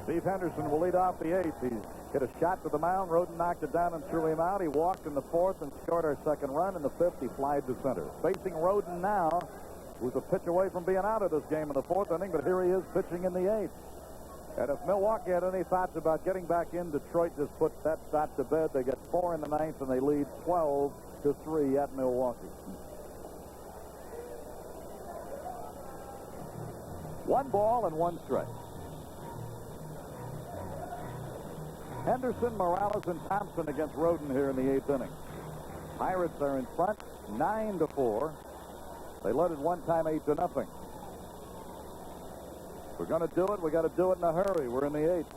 Steve Henderson will lead off the eighth. He's hit a shot to the mound. Roden knocked it down and threw him out. He walked in the fourth and scored our second run. In the fifth, he flied to center. Facing Roden now, who's a pitch away from being out of this game in the fourth inning, but here he is pitching in the eighth. And if Milwaukee had any thoughts about getting back in, Detroit just put that thought to bed. They get 4 in the ninth, and they lead 12-3 at Milwaukee. 1 ball and 1 strike. Henderson, Morales, and Thompson against Roden here in the eighth inning. Pirates are in front, 9-4. They led at one time 8-0. We're going to do it. We got to do it in a hurry. We're in the eighth.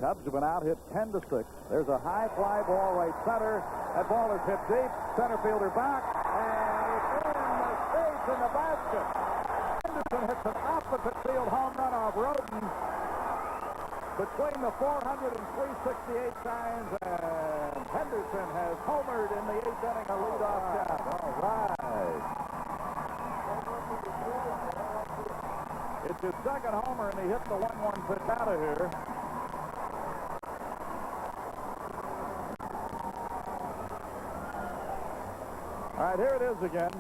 Cubs have been out hit 10-6. There's a high fly ball right center. That ball is hit deep. Center fielder back, and it's in the stage in the basket. Henderson hits an opposite field home run off Roden. Between the 400 and 368 times, and Henderson has homered in the eighth inning, a leadoff shot. All right. It's his second homer, and he hit the 1-1 pitch out of here. All right, here it is again.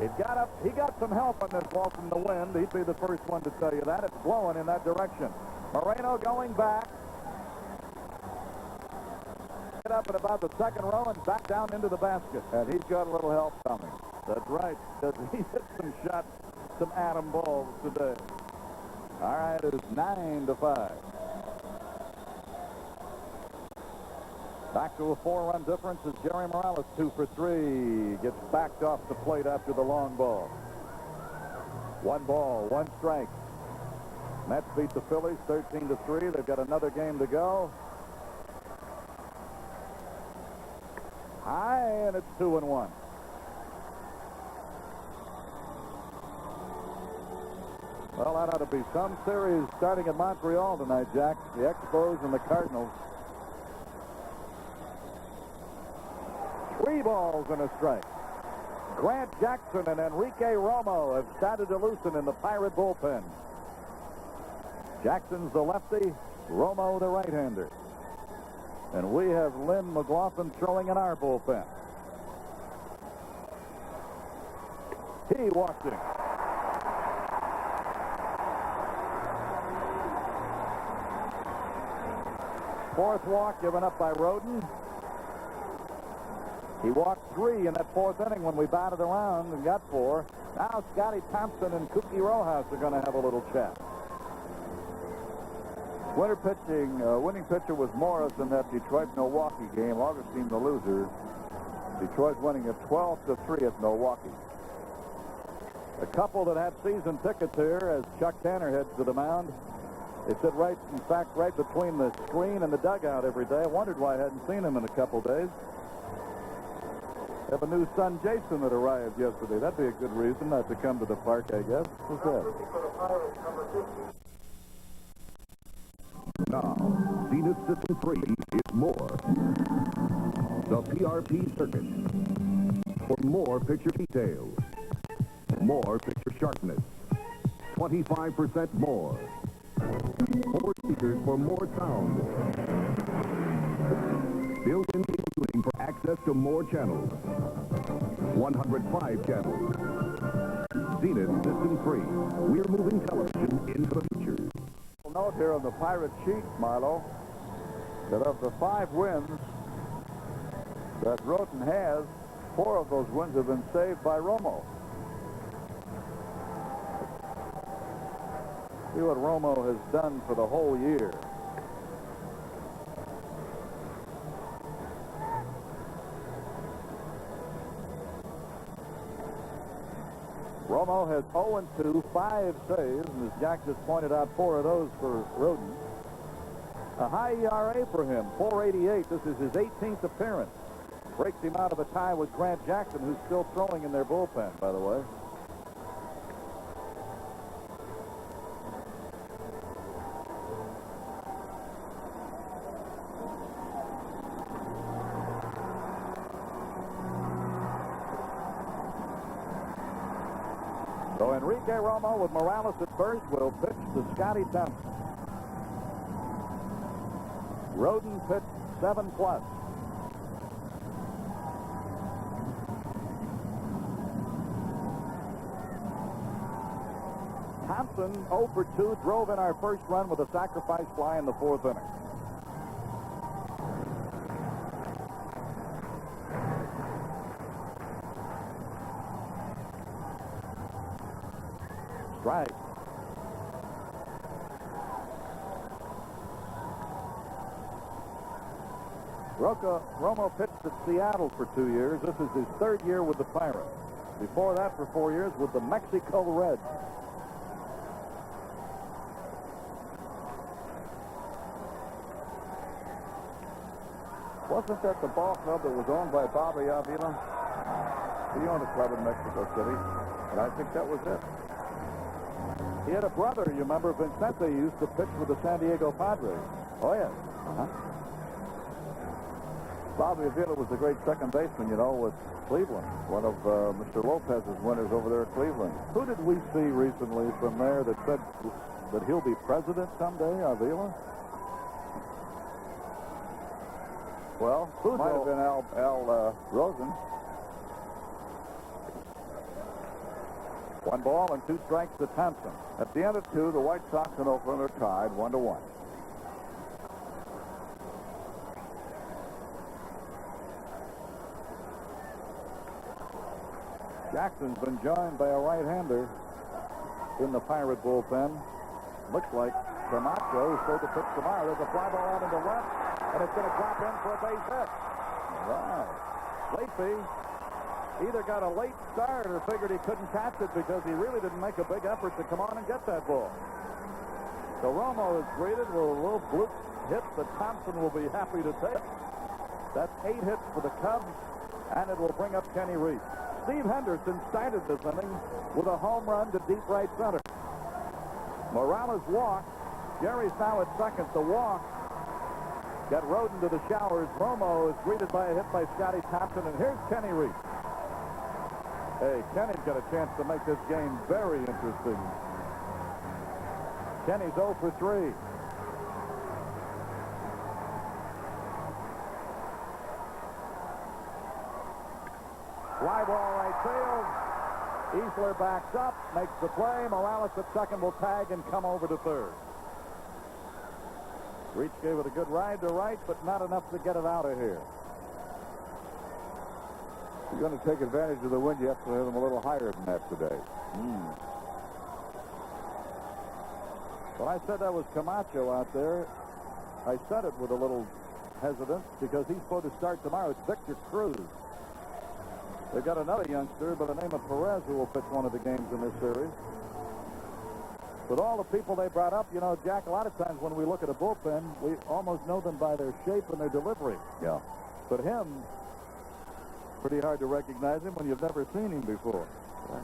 It got up. He got some help on this ball from the wind. He'd be the first one to tell you that. It's blowing in that direction. Moreno going back. Get up at about the second row and back down into the basket. And he's got a little help coming. That's right. He hit some shots, some atom balls today. All right, it's 9-5. Back to a 4-run difference as Jerry Morales 2 for 3. Gets backed off the plate after the long ball. 1 ball, 1 strike. Mets beat the Phillies 13-3. They've got another game to go. High, and it's 2-1. Well, that ought to be some series starting in Montreal tonight, Jack. The Expos and the Cardinals. 3 balls and a strike. Grant Jackson and Enrique Romo have started to loosen in the Pirate bullpen. Jackson's the lefty, Romo the right-hander. And we have Lynn McLaughlin throwing in our bullpen. He walked in. Fourth walk given up by Roden. He walked 3 in that fourth inning when we batted around and got 4. Now Scotty Thompson and Kookie Rojas are going to have a little chat. Winning pitcher was Morris in that Detroit-Milwaukee game. Augustine the loser. Detroit winning at 12-3 at Milwaukee. A couple that had season tickets here as Chuck Tanner heads to the mound. They sit right between the screen and the dugout every day. I wondered why I hadn't seen him in a couple days. Have a new son, Jason, that arrived yesterday. That'd be a good reason not to come to the park, I guess. What's that? Now, Zenith System 3 is more. The PRP circuit. For more picture details. More picture sharpness. 25% more. More speakers for more sound. Built-in tuning for access to more channels. 105 channels. Zenith System 3. We're moving television into the future. Note here on the Pirate sheet, Marlo, that of the 5 wins that Roden has, 4 of those wins have been saved by Romo. See what Romo has done for the whole year. Romo has 0-2, 5 saves, and as Jack just pointed out, 4 of those for Roden. A high ERA for him, 4.88. This is his 18th appearance. Breaks him out of a tie with Grant Jackson, who's still throwing in their bullpen, by the way. So Enrique Romo with Morales at first will pitch to Scotty Thompson. Roden pitched 7+. Thompson 0 for 2 drove in our first run with a sacrifice fly in the 4th inning. Strike. Romo pitched at Seattle for 2 years. This is his 3rd year with the Pirates. Before that, for 4 years with the Mexico Reds. Wasn't that the ball club that was owned by Bobby Avila? He owned a club in Mexico City, and I think that was it. He had a brother, you remember, Vincente, used to pitch with the San Diego Padres. Oh, yes. Bobby Avila was a great second baseman, you know, with Cleveland. One of Mr. Lopez's winners over there at Cleveland. Who did we see recently from there that said that he'll be president someday, Avila? Well, might have been Al Rosen. 1 ball and 2 strikes to Thompson. At the end of 2, the White Sox and Oakland are tied 1-1. Jackson's been joined by a right-hander in the Pirate bullpen. Looks like Camacho is supposed to pitch tomorrow. There's a fly ball out into left, and it's going to drop in for a base hit. Right. Leafy either got a late start or figured he couldn't catch it because he really didn't make a big effort to come on and get that ball. So Romo is greeted with a little bloop hit that Thompson will be happy to take. That's 8 hits for the Cubs, and it will bring up Kenny Reese. Steve Henderson started this inning with a home run to deep right center. Morales walked. Jerry's now at second. The walk got Roden to the showers. Romo is greeted by a hit by Scotty Thompson, and here's Kenny Reese. Hey, Kenny's got a chance to make this game very interesting. Kenny's 0 for 3. Fly ball right field. Easler backs up, makes the play. Morales at second will tag and come over to third. Reach gave it a good ride to right, but not enough to get it out of here. If you're going to take advantage of the wind, you have to hit them a little higher than that today. When I said that was Camacho out there, I said it with a little hesitance because he's supposed to start tomorrow. It's Victor Cruz. They've got another youngster by the name of Perez who will pitch one of the games in this series. But all the people they brought up, you know, Jack, a lot of times when we look at a bullpen, we almost know them by their shape and their delivery. Yeah. But him, pretty hard to recognize him when you've never seen him before. Right.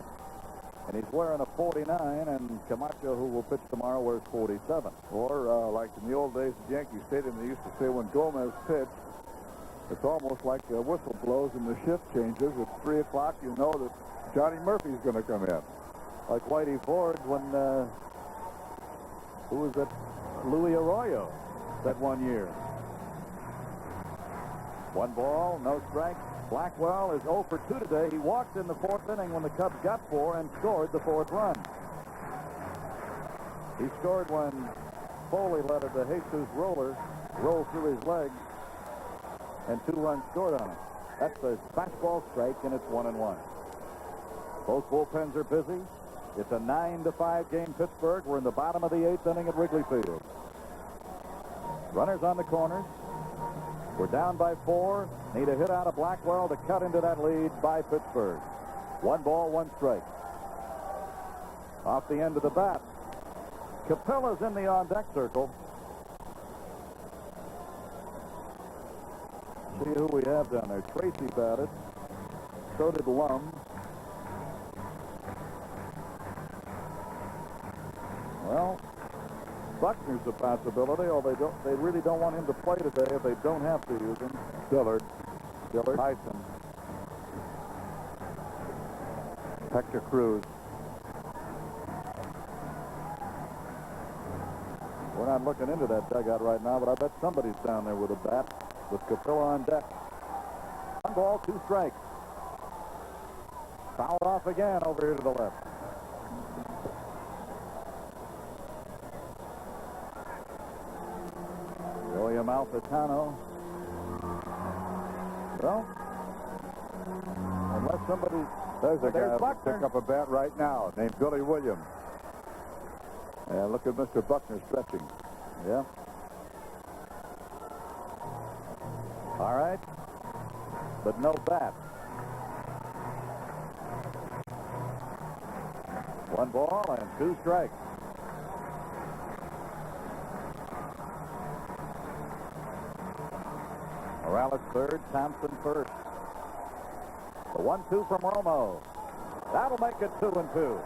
And he's wearing a 49, and Camacho, who will pitch tomorrow, wears 47. Or like in the old days at Yankee Stadium, they used to say when Gomez pitched, it's almost like a whistle blows and the shift changes. At 3 o'clock, you know that Johnny Murphy's going to come in. Like Whitey Ford when, who was that? Louis Arroyo that 1 year. 1 ball, no strikes. Blackwell is 0 for 2 today. He walked in the 4th inning when the Cubs got 4 and scored the 4th run. He scored when Foley let a Jesus roll through his legs, and 2 runs scored on it. That's a fastball strike, and it's 1-1. Both bullpens are busy. It's a 9-5 game, Pittsburgh. We're in the bottom of the 8th inning at Wrigley Field. Runners on the corners. We're down by 4. Need a hit out of Blackwell to cut into that lead by Pittsburgh. 1 ball, 1 strike. Off the end of the bat. Capella's in the on-deck circle. See who we have down there. Tracy batted. So did Lum. Well, Buckner's a possibility, although they really don't want him to play today if they don't have to use him. Dillard. Tyson. Hector Cruz. not looking into that dugout right now, but I bet somebody's down there with a bat with Capilla on deck. 1 ball, 2 strikes. Fouled off again over here to the left. William Alfitano. Well, unless somebody... There's a guy Buckner. pick up a bat right now named Billy Williams. And look at Mr. Buckner stretching. Yeah. All right. But no bat. 1 ball and 2 strikes. Morales third, Thompson first. The 1-2 from Romo. That'll make it 2-2.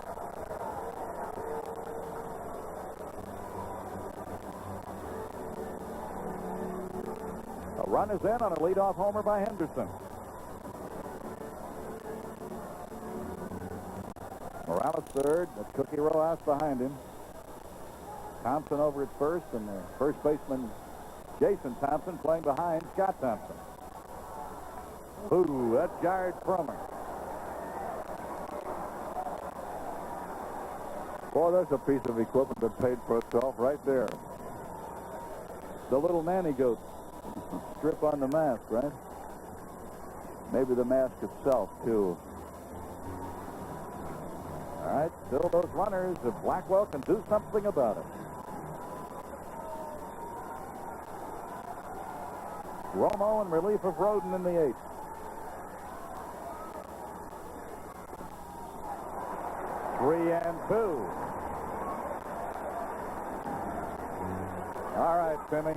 A run is in on a leadoff homer by Henderson. Morales third. That's Cookie Rojas behind him. Thompson over at first, and the first baseman Jason Thompson playing behind Scott Thompson. Ooh, that jarred from her. Boy, that's a piece of equipment that paid for itself right there. The little nanny goat strip on the mask, right? Maybe the mask itself, too. All right, still those runners. If Blackwell can do something about it. Romo in relief of Roden in the 8th. Three and 2. All right, Timmy.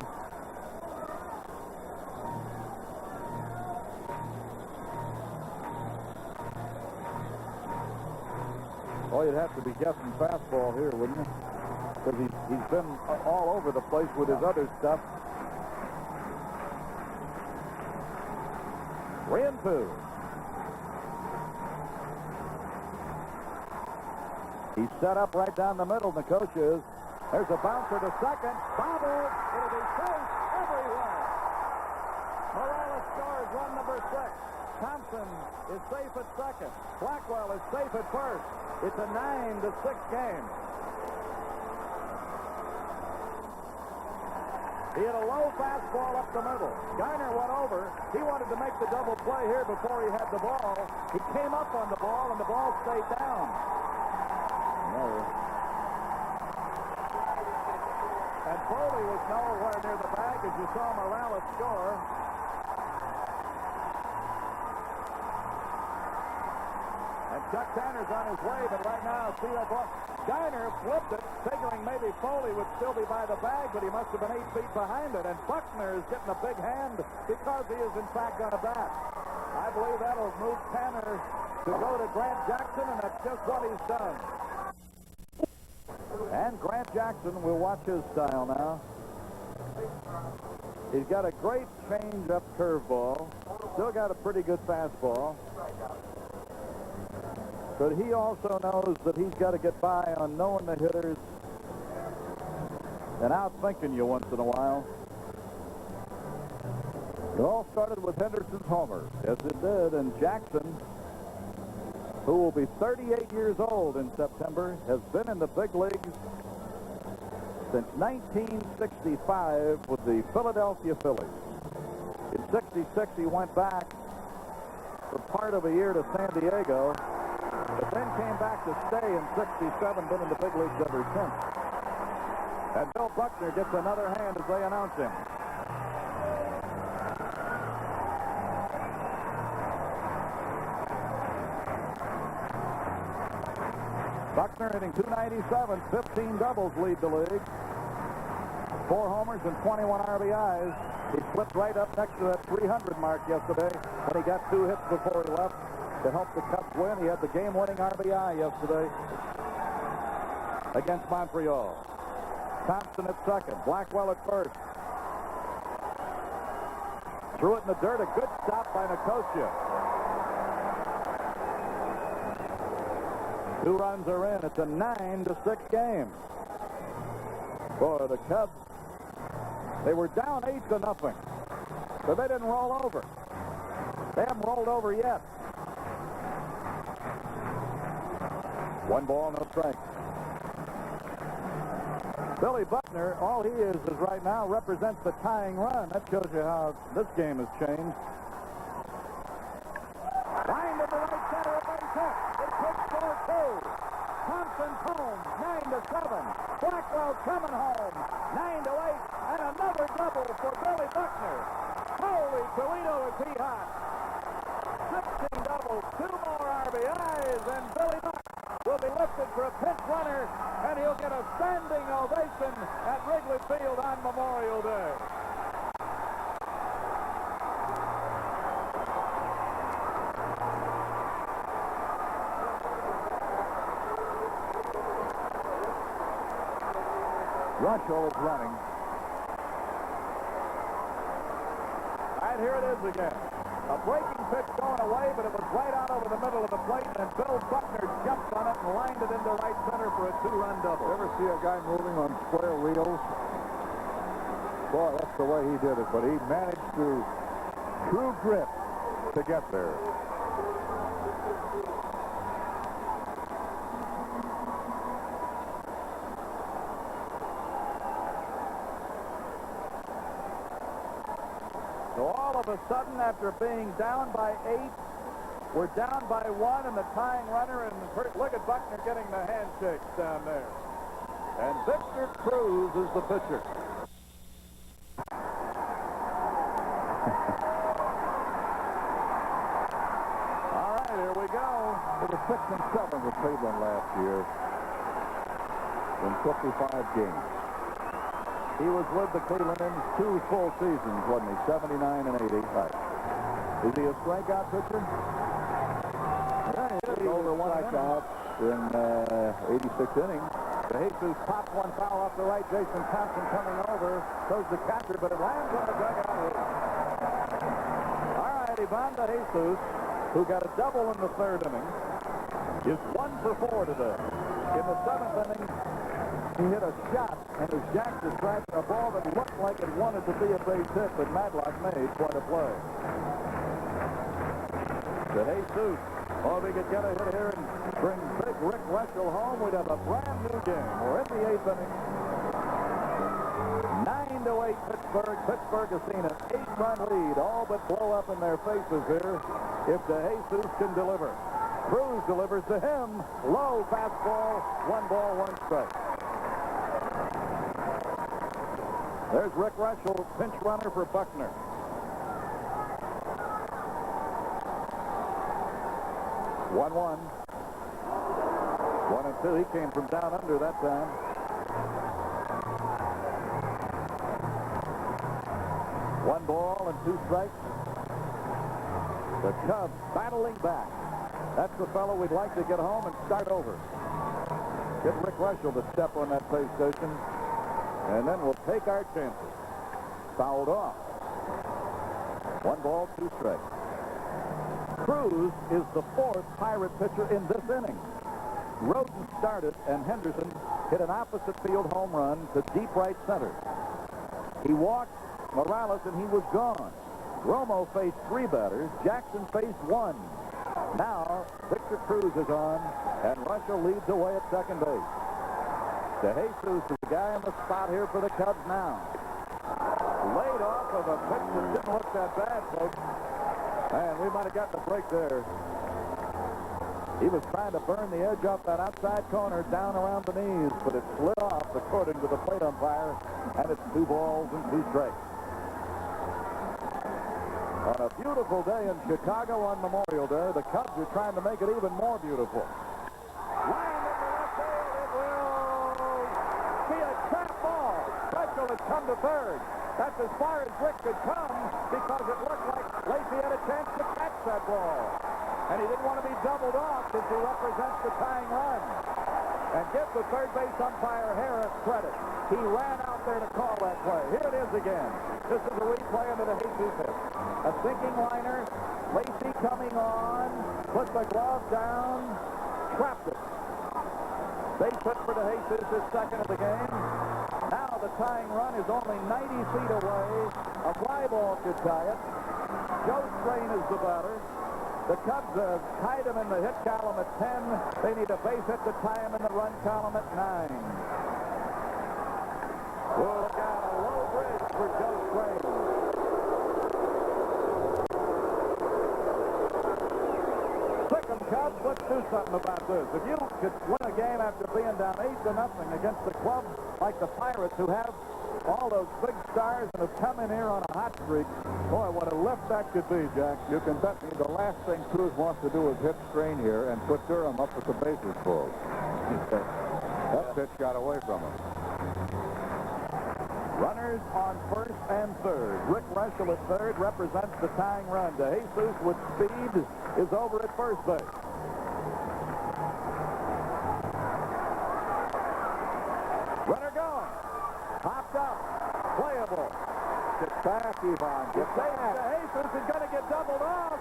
Oh, you'd have to be guessing fastball here, wouldn't you? Because he's been all over the place with his other stuff. 3 and 2. He's set up right down the middle, Nicosia is. There's a bouncer to second. Bobbled. It'll be safe everywhere. Morales scores run number 6. Thompson is safe at second. Blackwell is safe at first. It's a 9-6 game. He had a low fastball up the middle. Garner went over. He wanted to make the double play here before he had the ball. He came up on the ball, and the ball stayed down. No. And Foley was nowhere near the bag as you saw Morales score. And Chuck Tanner's on his way, but right now, C.O. Garner flipped it, figuring maybe Foley would still be by the bag, but he must have been 8 feet behind it. And Buckner is getting a big hand because he is, in fact, going to bat. I believe that'll move Tanner to go to Grant Jackson, and that's just what he's done. And Grant Jackson, we'll watch his style now. He's got a great change-up curveball. Still got a pretty good fastball. But he also knows that he's got to get by on knowing the hitters and outthinking you once in a while. It all started with Henderson's homer. Yes, it did. And Jackson, who will be 38 years old in September, has been in the big leagues since 1965 with the Philadelphia Phillies. In '66, he went back for part of a year to San Diego, but then came back to stay in '67, been in the big leagues ever since. And Bill Buckner gets another hand as they announce him. Buckner hitting .297, 15 doubles lead the league. 4 homers and 21 RBIs. He slipped right up next to that 300 mark yesterday when he got 2 hits before he left to help the Cubs win. He had the game-winning RBI yesterday against Montreal. Thompson at second. Blackwell at first. Threw it in the dirt. A good stop by Nicosia. 2 runs are in. It's a 9-6 game. For the Cubs, they were down 8-0, but they didn't roll over. They haven't rolled over yet. 1 ball, no strike. Billy Buckner, all he is right now represents the tying run. That shows you how this game has changed. Line to the right center, base hit. It takes 4-2. Thompson's home, 9-7. Blackwell coming home, 9-8, and another double for Billy Buckner. Holy Toledo is he hot. 16 doubles, 2 more RBIs, and Billy Buckner will be lifted for a pinch runner, and he'll get a standing ovation at Wrigley Field on Memorial Day. Russell is running. And here it is again. A breaking pitch going away, but it was right out over the middle of the plate, and Bill Buckner jumped on it and lined it into right center for a 2-run double. You ever see a guy moving on square wheels? Boy, that's the way he did it, but he managed to true grit to get there. So all of a sudden, after being down by 8, we're down by 1, and the tying runner, and look at Buckner getting the handshakes down there. And Victor Cruz is the pitcher. All right, here we go. It was 6-7 with Cleveland last year in 55 games. He was with the Cleveland in 2 full seasons, wasn't he? 79 and 80. Right. Is he a strikeout pitcher? Yeah, he over 1 strikeout in 86 innings. Jesus popped one foul off the right. Jason Thompson coming over. Goes the catcher, but it lands on the dugout. All right, Ivan de Jesus, who got a double in the 3rd inning, is 1 for 4 today. In the 7th inning, he hit a shot, and his jack to strike a ball that looked like it wanted to be a base hit, but Madlock made quite a play. De Jesus. Oh, if he could get a hit here and bring big Rick Russell home, we'd have a brand new game. We're in the 8th inning. 9-8 Pittsburgh. Pittsburgh has seen an 8-run lead, all but blow up in their faces here if De Jesus can deliver. Cruz delivers to him. Low fastball, 1 ball, 1 strike. There's Rick Russell, pinch runner for Buckner. 1-1. 1-2. He came from down under that time. One ball and 2 strikes. The Cubs battling back. That's the fellow we'd like to get home and start over. Get Rick Russell to step on that pay station, and then we'll take our chances. Fouled off. 1 ball, 2 strikes. Cruz is the 4th Pirate pitcher in this inning. Roden started, and Henderson hit an opposite field home run to deep right center. He walked Morales, and he was gone. Romo faced 3 batters. Jackson faced 1. Now, Victor Cruz is on, and Russell leads away at second base. De Jesus is the guy in the spot here for the Cubs now. Laid off of a pitch that didn't look that bad, folks. Man, we might have gotten a break there. He was trying to burn the edge off that outside corner down around the knees, but it slid off according to the plate umpire, and it's 2 balls and 2 strikes. On a beautiful day in Chicago on Memorial Day, the Cubs are trying to make it even more beautiful. Line into left field, it will be a trap ball. Russell has come to 3rd. That's as far as Rick could come because it looked like Lacy had a chance to catch that ball. And he didn't want to be doubled off since he represents the tying run. And give the third base umpire Harris credit. He ran out there to call that play. Here it is again. This is a replay of the Jesus hit. A sinking liner. Lacy coming on. Put the glove down. Trapped it. Base hit for De Jesus, his 2nd of the game. Now the tying run is only 90 feet away. A fly ball could tie it. Joe Strain is the batter. The Cubs have tied him in the hit column at 10. They need a base hit to tie him in the run column at 9. Well, look out, a low bridge for Joe Strain. Second Cubs, let's do something about this. If you could win a game after being down 8-0 against a club like the Pirates, who have all those big stars and have come in here on a hot streak, boy, what a lift that could be, Jack. You can bet me the last thing Cruz wants to do is hit Strain here and put Durham up with the bases full. That pitch got away from him. Runners on first and third. Rick Russell at third represents the tying run. DeJesus with speed is over at first base. Runner going. Popped up. Playable. Get back, Ivan. Get back. DeJesus is going to get doubled off.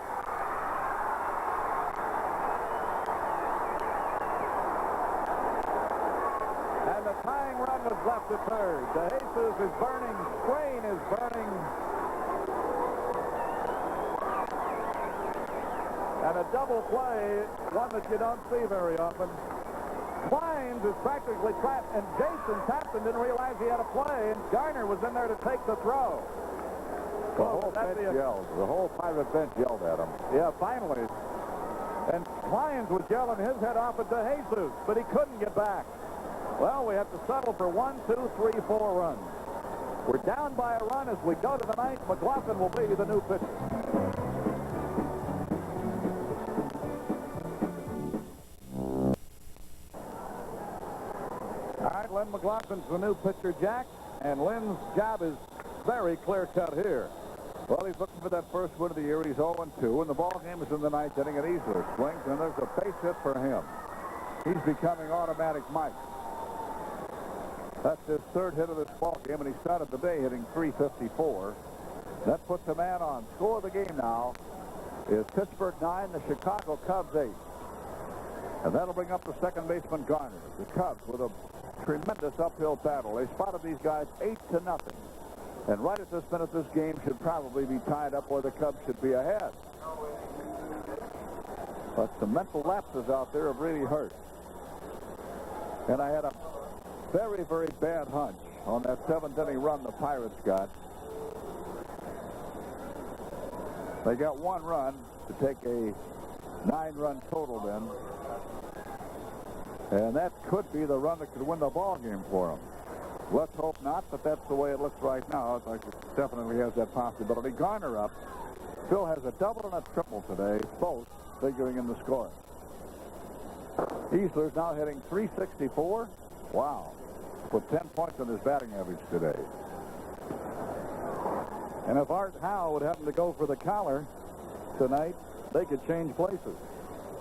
And the tying run was left at third. DeJesus is burning. Strain is burning. And a double play, one that you don't see very often. Clines is practically trapped, and Jason Tapson didn't realize he had a play, and Garner was in there to take the throw. The whole bench yelled. The whole Pirate bench yelled at him. Yeah, finally. And Clines was yelling his head off at DeJesus, but he couldn't get back. Well, we have to settle for 1, 2, 3, 4 runs. We're down by a run as we go to the ninth. McLaughlin will be the new pitcher. All right, Lynn McLaughlin's the new pitcher, Jack, and Lynn's job is very clear-cut here. Well, he's looking for that first win of the year. He's 0-2, and the ball game is in the ninth inning, and Easler swings, and there's a base hit for him. He's becoming automatic Mike. That's his third hit of this ball game, and he started the day hitting .354. That puts a man on. Score of the game now is Pittsburgh 9, the Chicago Cubs 8. And that'll bring up the second baseman Garner. The Cubs with a tremendous uphill battle. They spotted these guys 8-0. And right at this minute, this game should probably be tied up where the Cubs should be ahead. But the mental lapses out there have really hurt. And I had a very, very bad hunch on that seventh inning run the Pirates got. They got one run to take a 9-run total then. And that could be the run that could win the ball game for them. Let's hope not, but that's the way it looks right now. It's like it definitely has that possibility. Garner up. Phil has a double and a triple today, both figuring in the score. Easler's now hitting .364. Wow. Put 10 points on his batting average today. And if Art Howe would happen to go for the collar tonight, they could change places.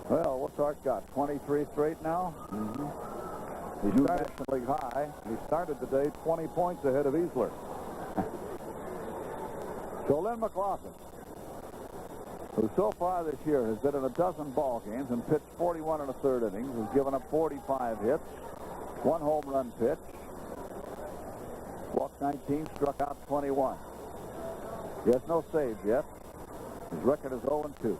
Well, what's Art got? 23 straight now? Mm-hmm. He's National League high. He started the day 20 points ahead of Easler. So Lynn McLaughlin, who so far this year has been in a dozen ball games and pitched 41 and a third innings, has given up 45 hits, 1 home run pitch, walked 19, struck out 21. He has no saves yet. His record is 0-2.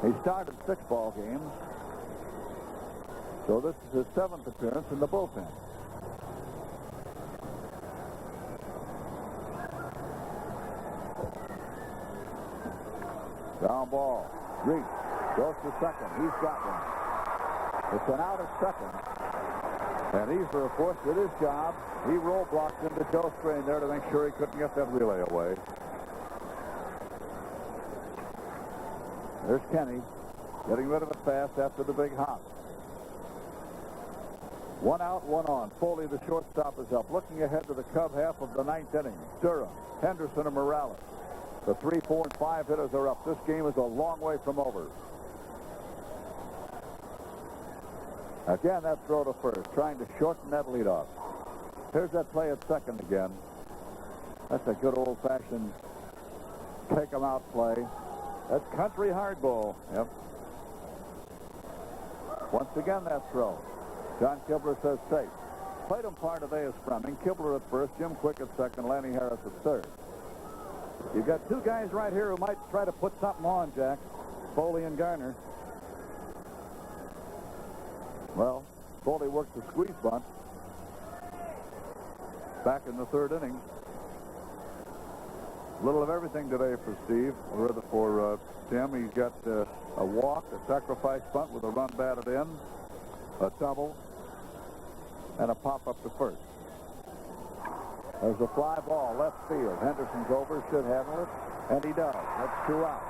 He started 6 ball games, so this is his 7th appearance in the bullpen. Ground ball. Reach. Goes to second. He's got one. It's an out at second. And Easler, of course, did his job. He roadblocked into Joe Strain there to make sure he couldn't get that relay away. There's Kenny getting rid of it fast after the big hop. 1 out, 1 on. Foley, the shortstop, is up. Looking ahead to the Cub half of the 9th inning. Durham, Henderson, and Morales. The 3, 4, and 5 hitters are up. This game is a long way from over. Again, that throw to first, trying to shorten that leadoff. Here's that play at second again. That's a good old-fashioned take-em-out play. That's country hardball. Yep. Once again, that throw. John Kibler says safe. Plate umpire today is Fleming. Kibler at first, Jim Quick at second, Lanny Harris at third. You've got two guys right here who might try to put something on, Jack. Foley and Garner. Well, Foley worked the squeeze bunt back in the third inning. A little of everything today for Steve, or rather for Tim. He's got a walk, a sacrifice bunt with a run batted in, a double, and a pop up to first. There's a fly ball, left field. Henderson's over, should handle it, and he does. That's 2 out.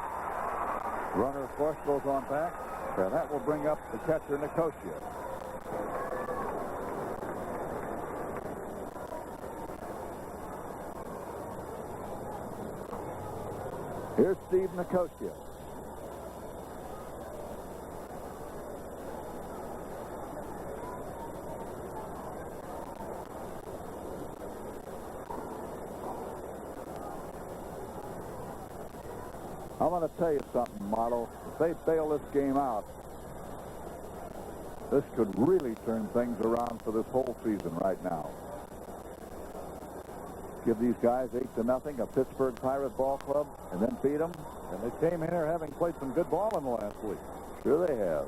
Runner, of course, goes on back, and that will bring up the catcher, Nicosia. Here's Steve Nicosia. I'm going to tell you something, Marlo. If they bail this game out, this could really turn things around for this whole season right now. Give these guys 8-0, a Pittsburgh Pirate ball club, and then beat them. And they came in here having played some good ball in the last week. Sure they have.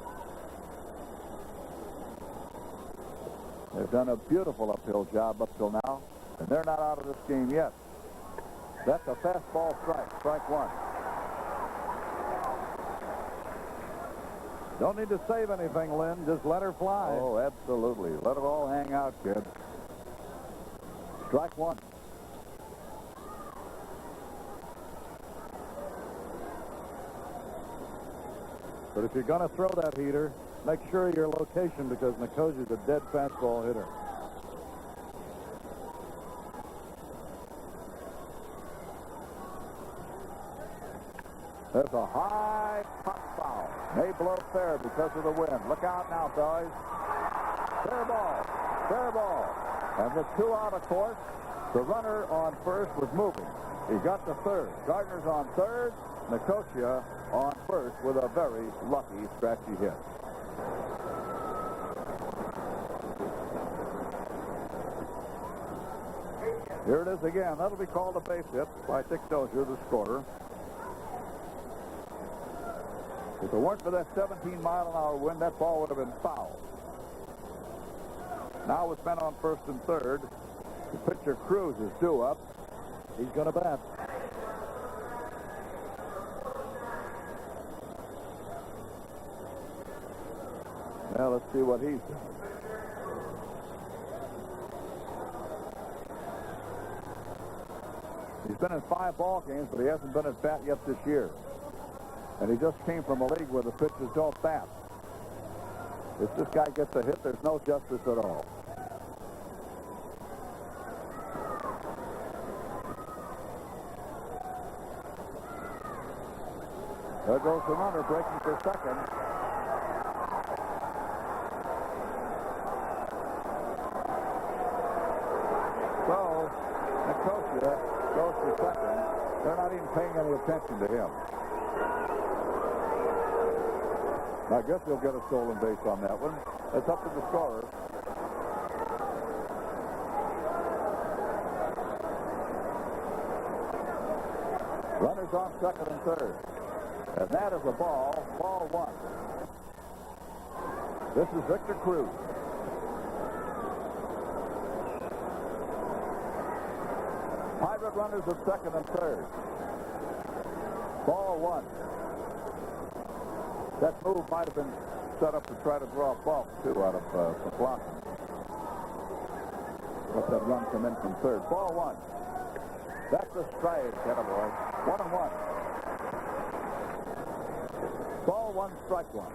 They've done a beautiful uphill job up till now, and they're not out of this game yet. That's a fastball strike, strike one. Don't need to save anything, Lynn. Just let her fly. Oh, absolutely. Let it all hang out, kid. Strike one. But if you're going to throw that heater, make sure your location, because Nicosia's a dead fastball hitter. There's a high pop foul. May blow fair because of the wind. Look out now, boys. Fair ball. Fair ball. And with 2 out, of course, the runner on first was moving. He got to third. Gardner's on third. Nicosia on first with a very lucky scratchy hit. Here it is again. That'll be called a base hit by Dick Dozier, the scorer. If it weren't for that 17-mile-an-hour wind, that ball would have been foul. Now with men on first and third, the pitcher Cruz is due up. He's going to bat. Well, let's see what he's doing. He's been in 5 ball games, but he hasn't been at bat yet this year. And he just came from a league where the pitchers don't bat. If this guy gets a hit, there's no justice at all. There goes the runner breaking for second. So, Nicosia goes for second. They're not even paying any attention to him. I guess he'll get a stolen base on that one. It's up to the scorer. Runners on second and third. And that is a ball 1. This is Victor Cruz. Pirate runners at second and third. Ball 1. That move might have been set up to try to draw a balk, too, out of the blocking. Let that run come in from third. Ball 1. That's a strike, boy. 1-1. Ball 1, strike 1.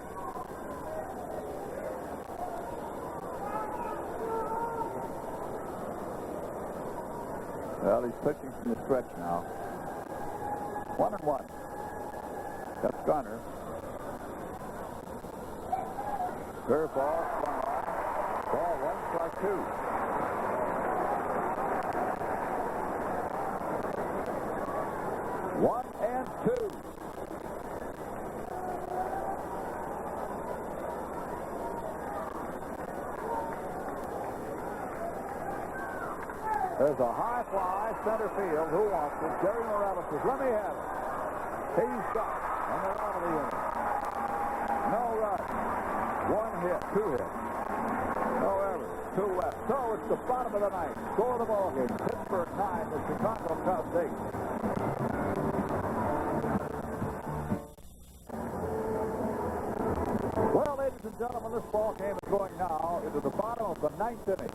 Well, he's pitching from the stretch now. 1-1. That's Garner. Curve ball, ball 1, strike 2. One and 2. There's a high fly, center field. Who wants it? Jerry Morales says, let me have it. He's got it. And they're out of the inning. No run. One hit, two hits. No errors. Two left. So it's the bottom of the ninth. Score of the ball game. Pittsburgh 9, the Chicago Cubs 8. Well, ladies and gentlemen, this ball game is going now into the bottom of the ninth inning.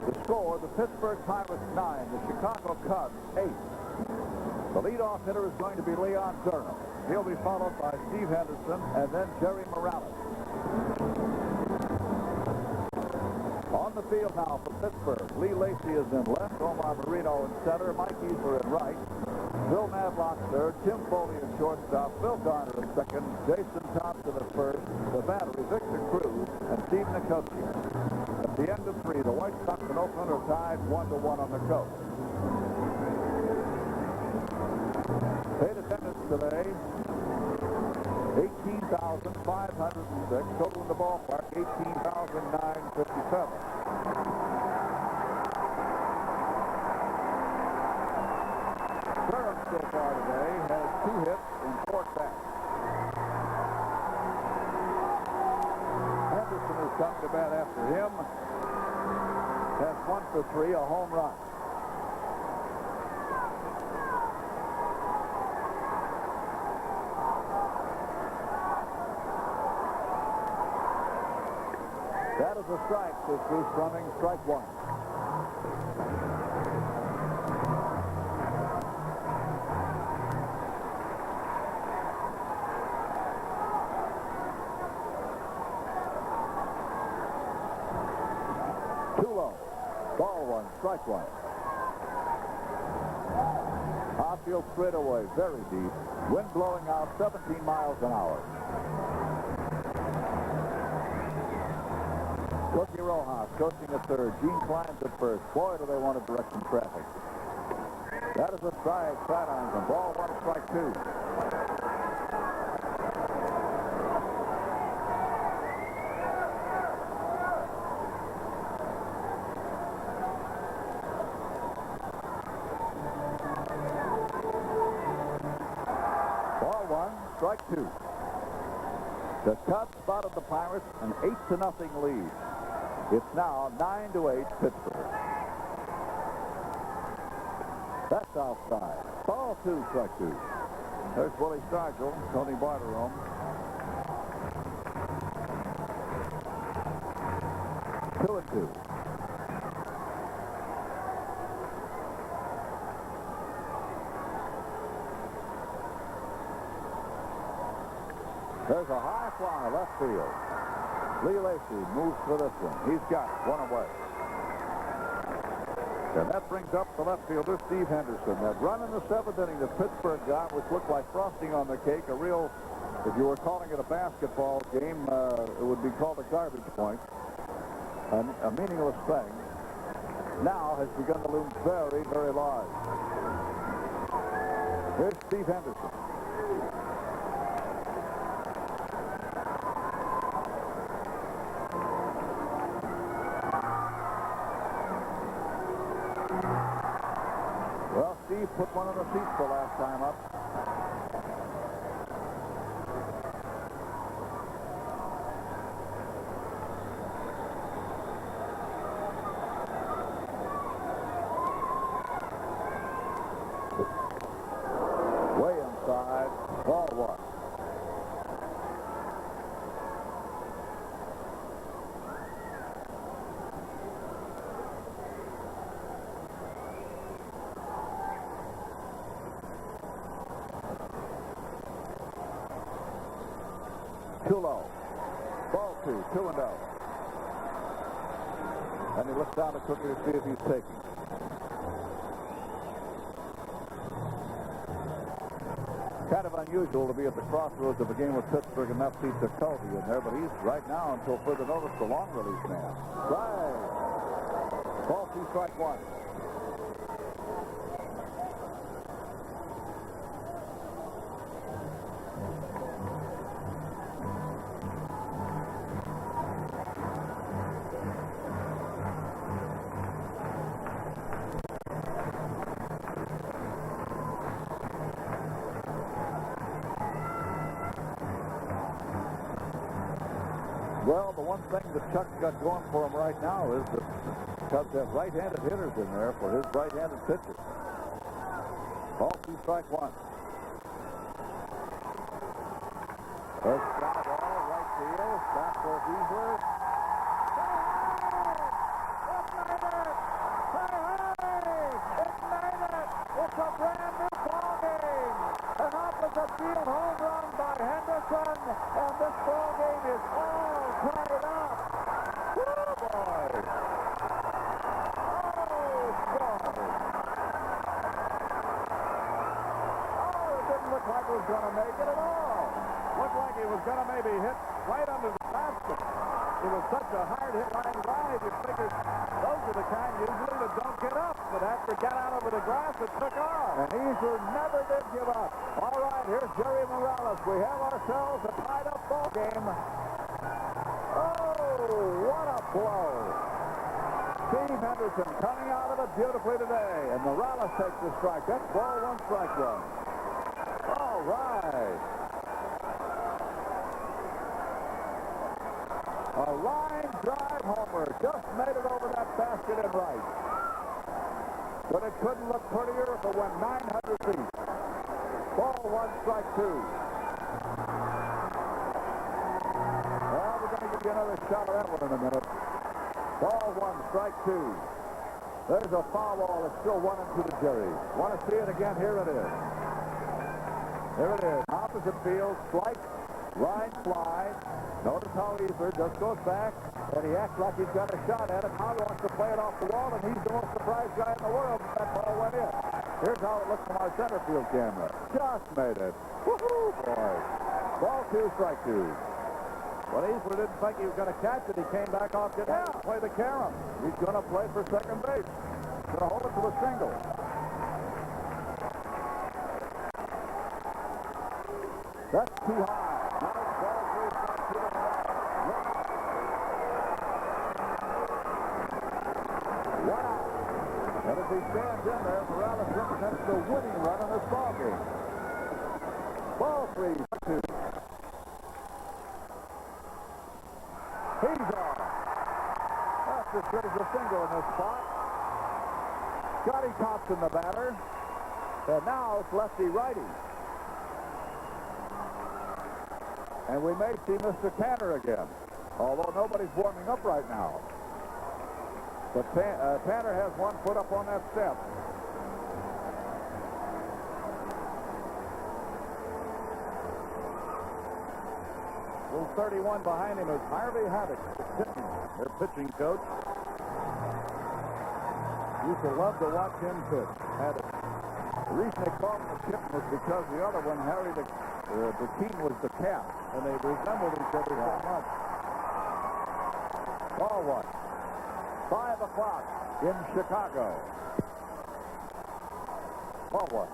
The score, the Pittsburgh Pirates 9, the Chicago Cubs 8. The leadoff hitter is going to be Leon Durham. He'll be followed by Steve Henderson and then Jerry Morales. On the field now for Pittsburgh, Lee Lacy is in left, Omar Marino in center, Mike Easler in right, Bill Madlock third, Tim Foley in shortstop, Bill Garner in second, Jason Thompson at first, the battery, Victor Cruz, and Steve Nicosia. At the end of three, the White Sox and Oakland are tied 1-1 on the coast. Paid attendance today, 18,506. Total in the ballpark, 18,957. Durham so far today has 2 hits and 4 bats. Henderson has come to bat after him. Has 1 for 3, a home run. That is a strike, says Bruce Brumming, strike 1. Too low. Ball 1, strike 1. Outfield straightaway, very deep. Wind blowing out 17 miles an hour. Cookie Rojas coaching at third. Gene Klein's at first. Boy, do they want to direct some traffic. That is a strike. Sidelines and ball 1, strike 2. Ball 1, strike 2. The Cubs spotted the Pirates an 8-0 lead. It's now 9-8 Pittsburgh. That's outside. Ball 2, strike 2. There's Willie Stargell, Tony Barterome. Two and two. There's a high fly left field. Lee Lacy moves for this one. He's got it. 1 away. And that brings up the left fielder, Steve Henderson. That run in the 7th inning that Pittsburgh got, which looked like frosting on the cake, a real, if you were calling it a basketball game, it would be called a garbage point. A meaningless thing. Now has begun to loom very, very large. Here's Steve Henderson. Well, Steve put one on the seats the last time up. Way inside, ball 1. Too low. Ball 2, 2-0. And he looks down at Cookie to see if he's taking. Kind of unusual to be at the crossroads of a game with Pittsburgh and not see Jacoby in there, but he's right now, until further notice, the long release man. Right. Ball 2, strike 1. Well, the one thing that Chuck's got going for him right now is that Cubs have right-handed hitters in there for his right-handed pitcher. Ball 2, strike 1. There's fly ball, right field, back for Beasler. It's a brand new ball game. An opposite field home run by Henderson, and this ball game is all tied up. Woo, boy! Oh, it didn't look like it was going to make it at all. Looked like he was going to maybe hit right under the basket. It was such a hard hit line drive, you figured those are the kind usually that don't get up. But after it got out over the grass, it took off. And Easter never did give up. All right, here's Jerry Morales. We have ourselves a tied-up ball game. Oh, what a blow. Steve Henderson coming out of it beautifully today. And Morales takes the strike. That's ball 1, strike 1. All right. A line drive homer. Just made it over that basket and right. But it couldn't look prettier if it went 900 feet. Ball 1, strike 2. Well, we're going to give you another shot at that one in a minute. Ball 1, strike 2. There's a foul ball that's still 1-2 to Jerry. Want to see it again? Here it is. There it is. Opposite field, strike, line fly. Notice how Easter just goes back, and he acts like he's got a shot at it. Now he wants to play it off the wall, and he's the most surprised guy in the world when that ball went in. Here's how it looks from our center field camera. Just made it. Woohoo, boy. Ball 2, strike 2. Well, Easter didn't think he was going to catch it. He came back off to play the carom. He's going to play for second base. Going to hold it to a single. That's too high. Now it's ball 3, strike 2. One out. And as he stands in there, Morales represents the winning run in this ball game. Ball 3, 2. He's on. That's as good as a single in this spot. Scotty Thompson, the batter. And now it's lefty-righty. And we may see Mr. Tanner again, although nobody's warming up right now. But Tanner has 1 foot up on that step. Little 31 behind him is Harvey Haddock, their pitching coach. Used to love to watch him pitch. Haddock. The reason they called him the kitten was because the other one, Harry the King, was the cat, and they resembled each other so much. Ball 1. 5 o'clock in Chicago. Ball 1.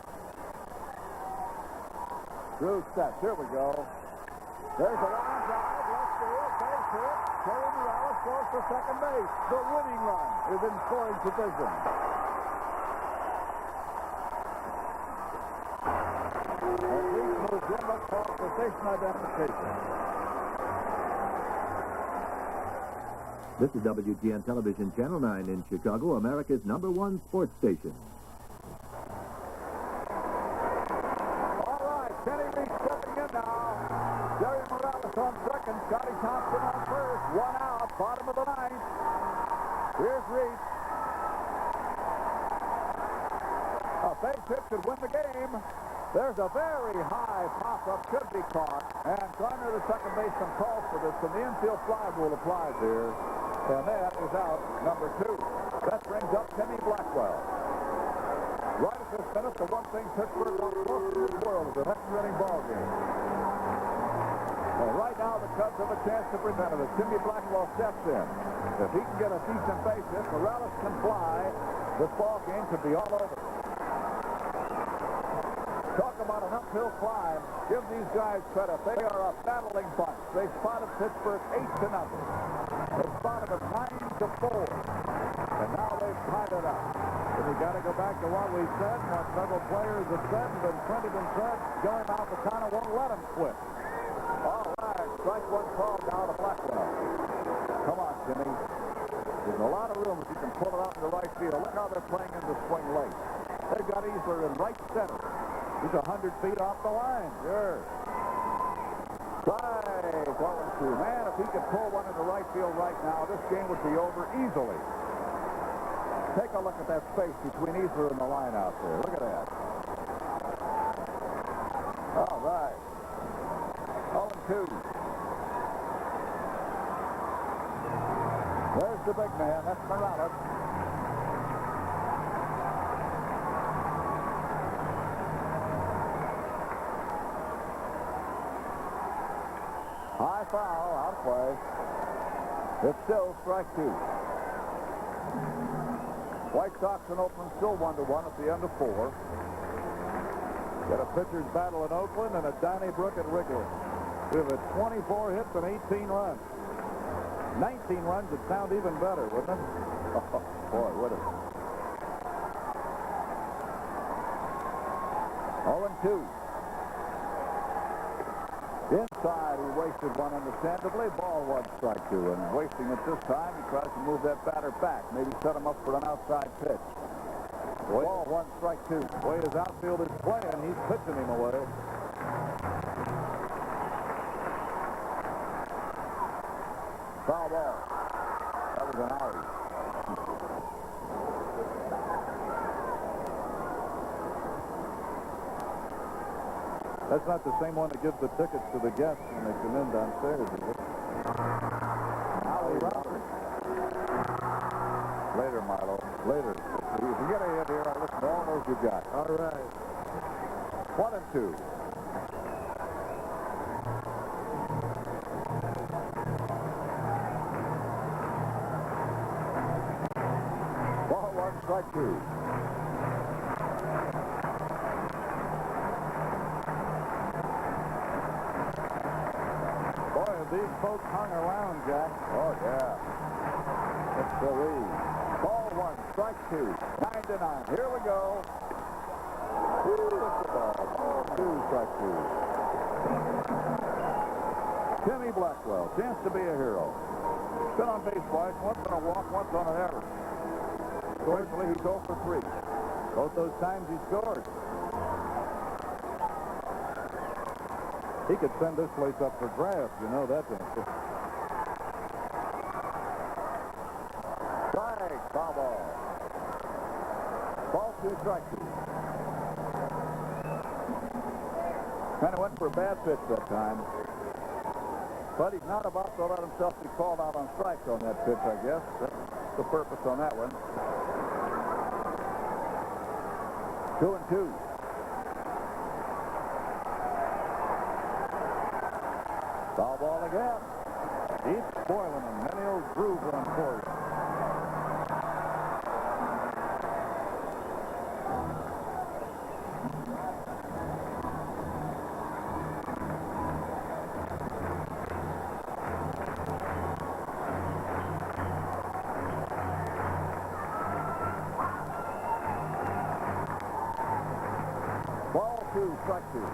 Drew sets. Here we go. There's a line drive, left field, base hit. Jerry Morales goes to second base. The winning run is in scoring position. And Reese moves in, let's call for station identification. This is WGN Television Channel 9 in Chicago, America's #1 sports station. All right, Kenny Reese stepping in now. Jerry Morales on second, Scotty Thompson on first. 1 out, bottom of the 9th. Here's Reese. A base hit should win the game. There's a very high pop-up, should be caught. And Garner, the second baseman, calls for this, and the infield fly rule applies here. And that is out, number 2. That brings up Timmy Blackwell. Right at this minute, the one thing Pittsburgh wants most in the world is a next-running ball game. And right now, the Cubs have a chance to prevent it as Timmy Blackwell steps in. If he can get a decent base hit, Morales can fly. This ball game could be all over. Talk about an uphill climb. Give these guys credit. They are a battling bunch. They spotted Pittsburgh 8-0. They spotted them 9-4. And now they've tied it up. And you got to go back to what we said, what several players have said, and been printed and said, Joey Malfatano won't let them quit. All right, strike strike one called now to Blackwell. Come on, Jimmy. There's a lot of room if you can pull it out into right field. Look how they're playing into swing late. They've got Easler in right center. He's 100 feet off the line. Sure. Strike. 0-2. Man, if he could pull one into right field right now, this game would be over easily. Take a look at that space between Easler and the line out there. Look at that. All right. 0-2. There's the big man. That's Morales. High foul. Out of play. It's still strike two. White Sox in Oakland still 1-1 at the end of 4. Got a pitcher's battle in Oakland and a Donnybrook at Wrigley. We have 24 hits and 18 runs. 19 runs would sound even better, wouldn't it? Oh, boy, would it. 0-2. Inside, he wasted one, understandably. Ball one, strike two. And wasting it this time, he tries to move that batter back. Maybe set him up for an outside pitch. Ball one, strike two. The way his outfield is playing, he's pitching him away. Foul ball. That was an outie. That's not the same one that gives the tickets to the guests when they come in downstairs, is it? Outie, Robert. Later, Milo. Later. If you get a hit here, I'll listen to all those you got. All right. 1-2. Ball one, strike two. Boy, have these folks hung around, Jack. Oh, yeah. That's the lead. Ball one, strike two. 9-9. Here we go. Ooh, that's the ball. Ball two, strike two. Timmy Blackwell, chance to be a hero. Been on base twice, once on a walk, once on an error. Fortunately, he's 0 for 3. Both those times he scored. He could send this place up for grabs, you know that, don't you? Strike, foul ball. Ball two, strike two. Kind of went for a bad pitch that time. But he's not about to let himself be called out on strikes on that pitch, I guess. That's the purpose on that one. 2-2. Foul ball again. Keeps spoiling him. Then he'll groove one for you. Ball two, strike two.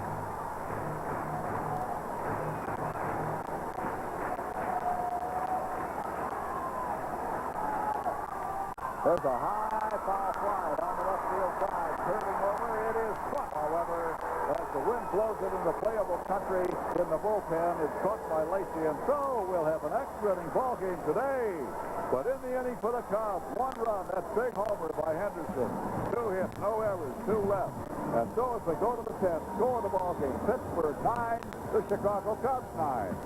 There's a high foul fly down the left field side. Curving over, it is caught, however, as the wind blows it into playable country in the bullpen. It's caught by Lacey, and so we'll have an extra-inning ball game today. But in the inning for the Cubs, 1 run. That big homer by Henderson. 2 hits, no errors, 2 left. And so as they go to the 10th, score the ball game. Pittsburgh 9, the Chicago Cubs 9.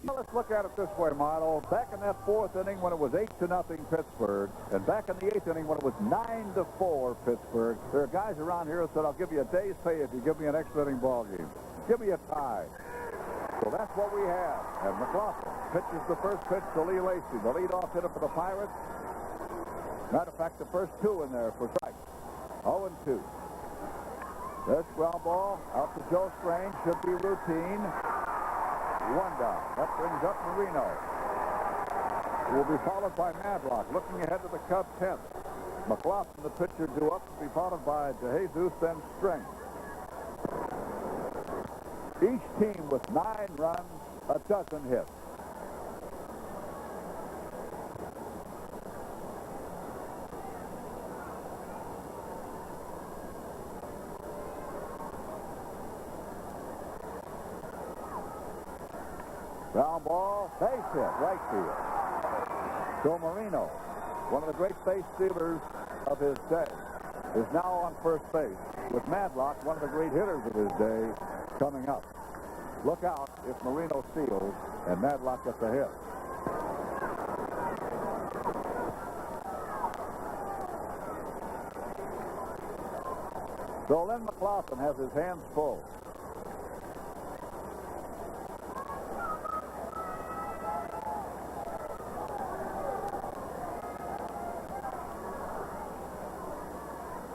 Well, let's look at it this way, Milo. Back in that 4th inning when it was 8-0 Pittsburgh, and back in the 8th inning when it was 9-4 Pittsburgh, there are guys around here that said, I'll give you a day's pay if you give me an extra-inning ball game. Give me a tie. So that's what we have. And McLaughlin pitches the first pitch to Lee Lacey, the leadoff hitter for the Pirates. Matter of fact, the first 2 in there for strike. 0-2. There's ground ball out to Joe Strange. Should be routine. 1 down. That brings up Marino. Will be followed by Madlock. Looking ahead to the Cubs 10th. McLaughlin, the pitcher, due up to be followed by DeJesus, then Strange. Each team with 9 runs, a dozen hits. Ground ball, base hit, right field. So Marino, one of the great base stealers of his day, is now on first base with Madlock, one of the great hitters of his day, coming up. Look out if Marino steals and Madlock gets a hit. So Lynn McLaughlin has his hands full.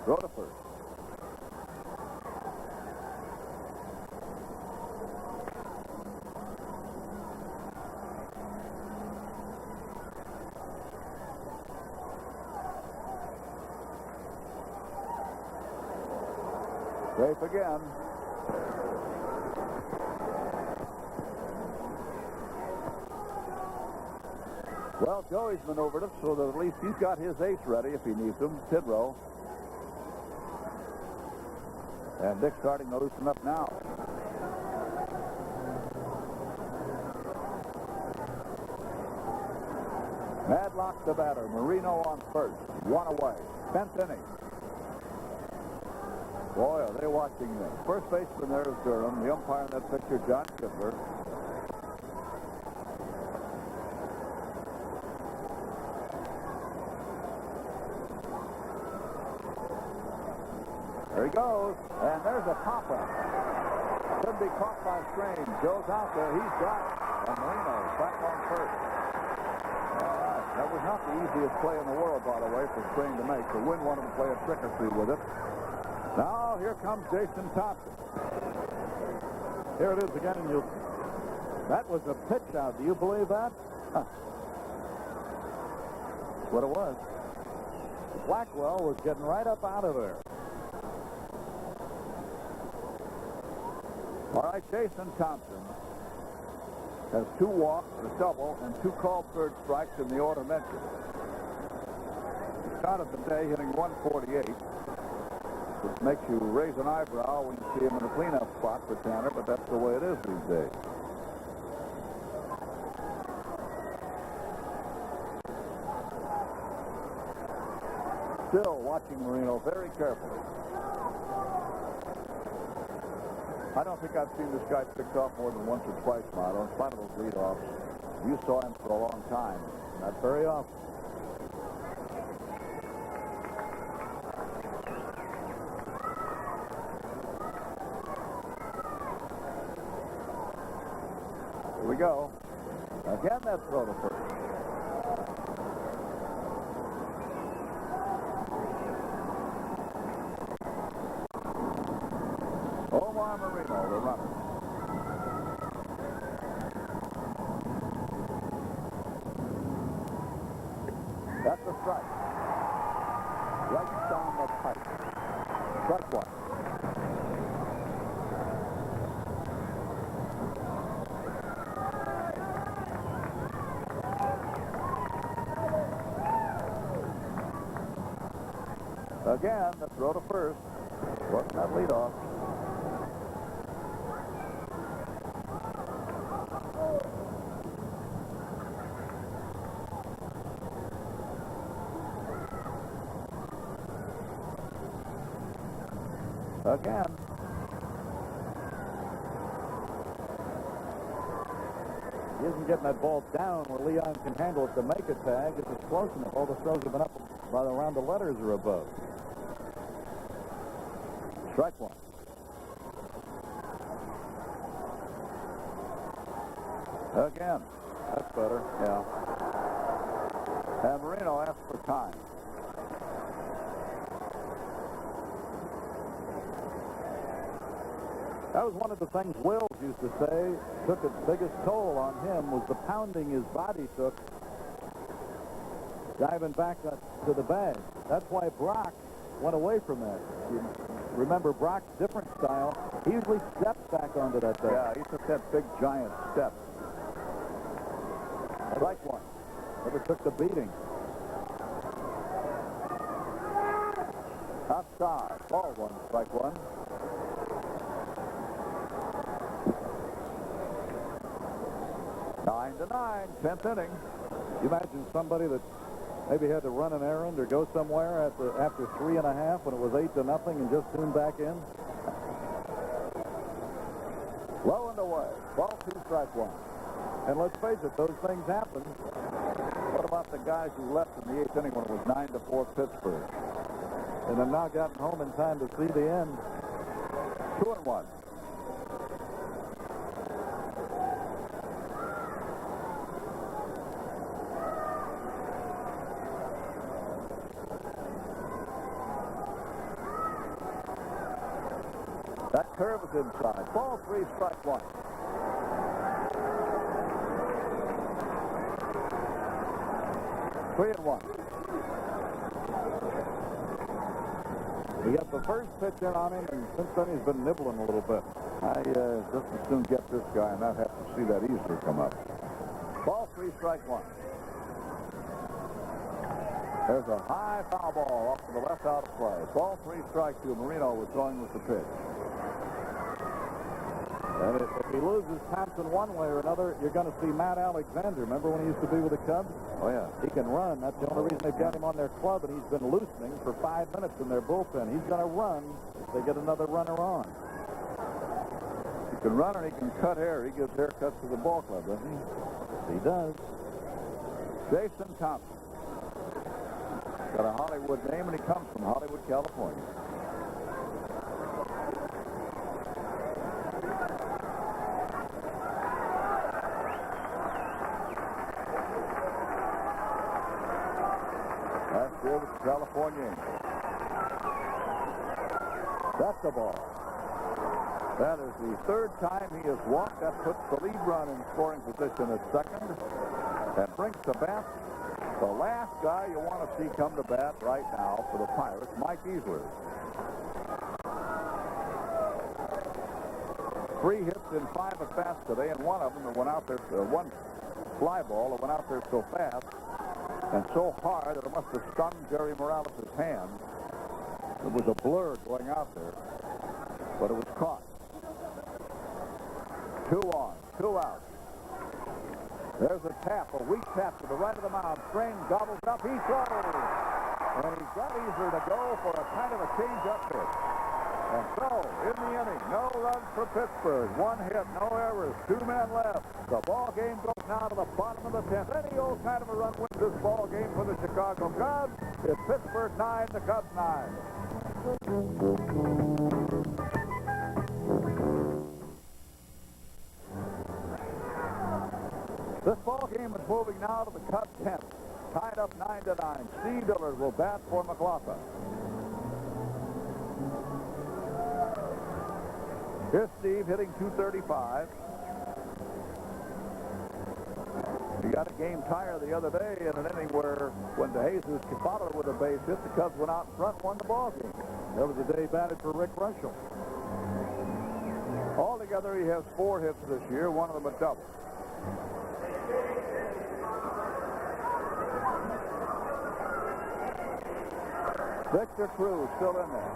Throw to first. Safe again. Well, Joey's maneuvered it so that at least he's got his ace ready if he needs him, Tidrow. And Dick's starting to loosen up now. Madlock the batter. Marino on first. 1 away. 10th inning. Boy, are they watching this. First baseman there is Durham. The umpire in that picture, John Kibler. There he goes, and there's a pop-up. Could be caught by Strange. Goes out there, he's got it. And Marino back on first. All right, that was not the easiest play in the world, by the way, for Strange to make. So Wynn wanted to play a trick or two with it. Now, here comes Jason Thompson. Here it is again, and that was a pitch out. Do you believe that? Huh. What it was. Blackwell was getting right up out of there. All right, Jason Thompson has 2 walks, a double, and 2 called third strikes in the order mentioned. He started the day hitting 148, which makes you raise an eyebrow when you see him in the cleanup spot for Tanner, but that's the way it is these days. Still watching Marino very carefully. I don't think I've seen this guy picked off more than once or twice, Marlo, in spite of those leadoffs. You saw him for a long time. Not very often. Here we go. Again, that throw to first. Marino, the runner. That's a strike. Right down the pipe. Strike 1. Again, the throw to first. Wasn't that leadoff? Again. He isn't getting that ball down where Leon can handle it to make a tag. It's close enough. All the throws have been up by around the letters or above. Strike 1. Again. That's better, yeah. And Marino asked for time. That was one of the things Wills used to say took its biggest toll on him was the pounding his body took diving back to the bag. That's why Brock went away from that. remember Brock's different style. He usually steps back onto that thing. Yeah, he took that big giant step. Strike one. Never took the beating. Outside. Ball one, strike one. Nine to nine, 10th inning. You imagine somebody that maybe had to run an errand or go somewhere after 3.5 when it was 8-0 and just tuned back in. Low and away. Ball two, strike one. And let's face it, those things happen. What about the guys who left in the 8th inning when it was 9-4 Pittsburgh? And have now gotten home in time to see the end. 2-1. That curve is inside. Ball three, strike one. Three and one. He got the first pitch in on him, and since then he's been nibbling a little bit. I just as soon get this guy and not have to see that easily come up. Ball three, strike one. There's a high foul ball off to the left out of play. Ball three, strike two. Marino was throwing with the pitch. And if he loses Thompson one way or another, you're going to see Matt Alexander. Remember when he used to be with the Cubs? Oh, yeah. He can run. That's the only reason they've got him on their club, and he's been loosening for 5 minutes in their bullpen. He's going to run if they get another runner on. He can run and he can cut hair. He gives haircuts to the ball club, doesn't he? He does. Jason Thompson. Got a Hollywood name, and he comes from Hollywood, California. That's good with the California. That's the ball. That is the third time he has walked. That puts the lead run in scoring position at second. And brings to bat the last guy you want to see come to bat right now for the Pirates, Mike Easler. 3 hits in 5 at bats today, and one of them that went out there, one fly ball that went out there so fast and so hard that it must have stung Jerry Morales' hand. It was a blur going out there, but it was caught. 2 on, 2 out. There's a tap, a weak tap to the right of the mound. Strain gobbles up, he throws. And he's got Easler to go for a kind of a change-up pitch. And so, in the inning, no runs for Pittsburgh. 1 hit, no errors, 2 men left. The ball game goes now to the bottom of the 10th. Any old kind of a run wins this ball game for the Chicago Cubs. It's Pittsburgh 9, the Cubs 9. This ball game is moving now to the Cubs 10th. Tied up 9-9. Steve Dillard will bat for McLaughlin. Here's Steve hitting .235. He got a game tire the other day in an inning where when DeJesus followed with a base hit, the Cubs went out in front and won the ball game. That was the day he batted for Rick Russell. Altogether, he has 4 hits this year, one of them a double. Victor Cruz still in there.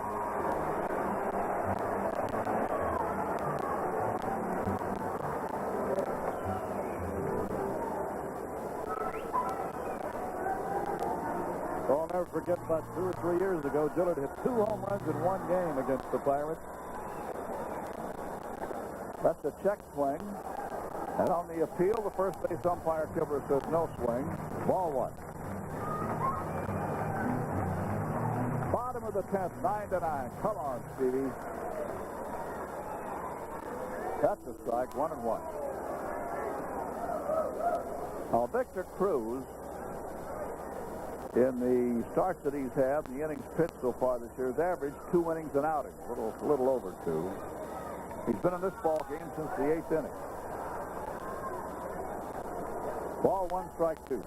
I'll never forget about 2 or 3 years ago, Dillard hit 2 home runs in 1 game against the Pirates. That's a check swing. And on the appeal, the first base umpire Kibler says no swing. Ball 1. Bottom of the 10th, 9-9. Come on, Stevie. That's a strike, 1-1. Now, Victor Cruz, in the starts that he's had, the innings pitched so far this year, has averaged 2 innings an outing, a little over 2. He's been in this ball game since the 8th inning. Ball 1, strike 2.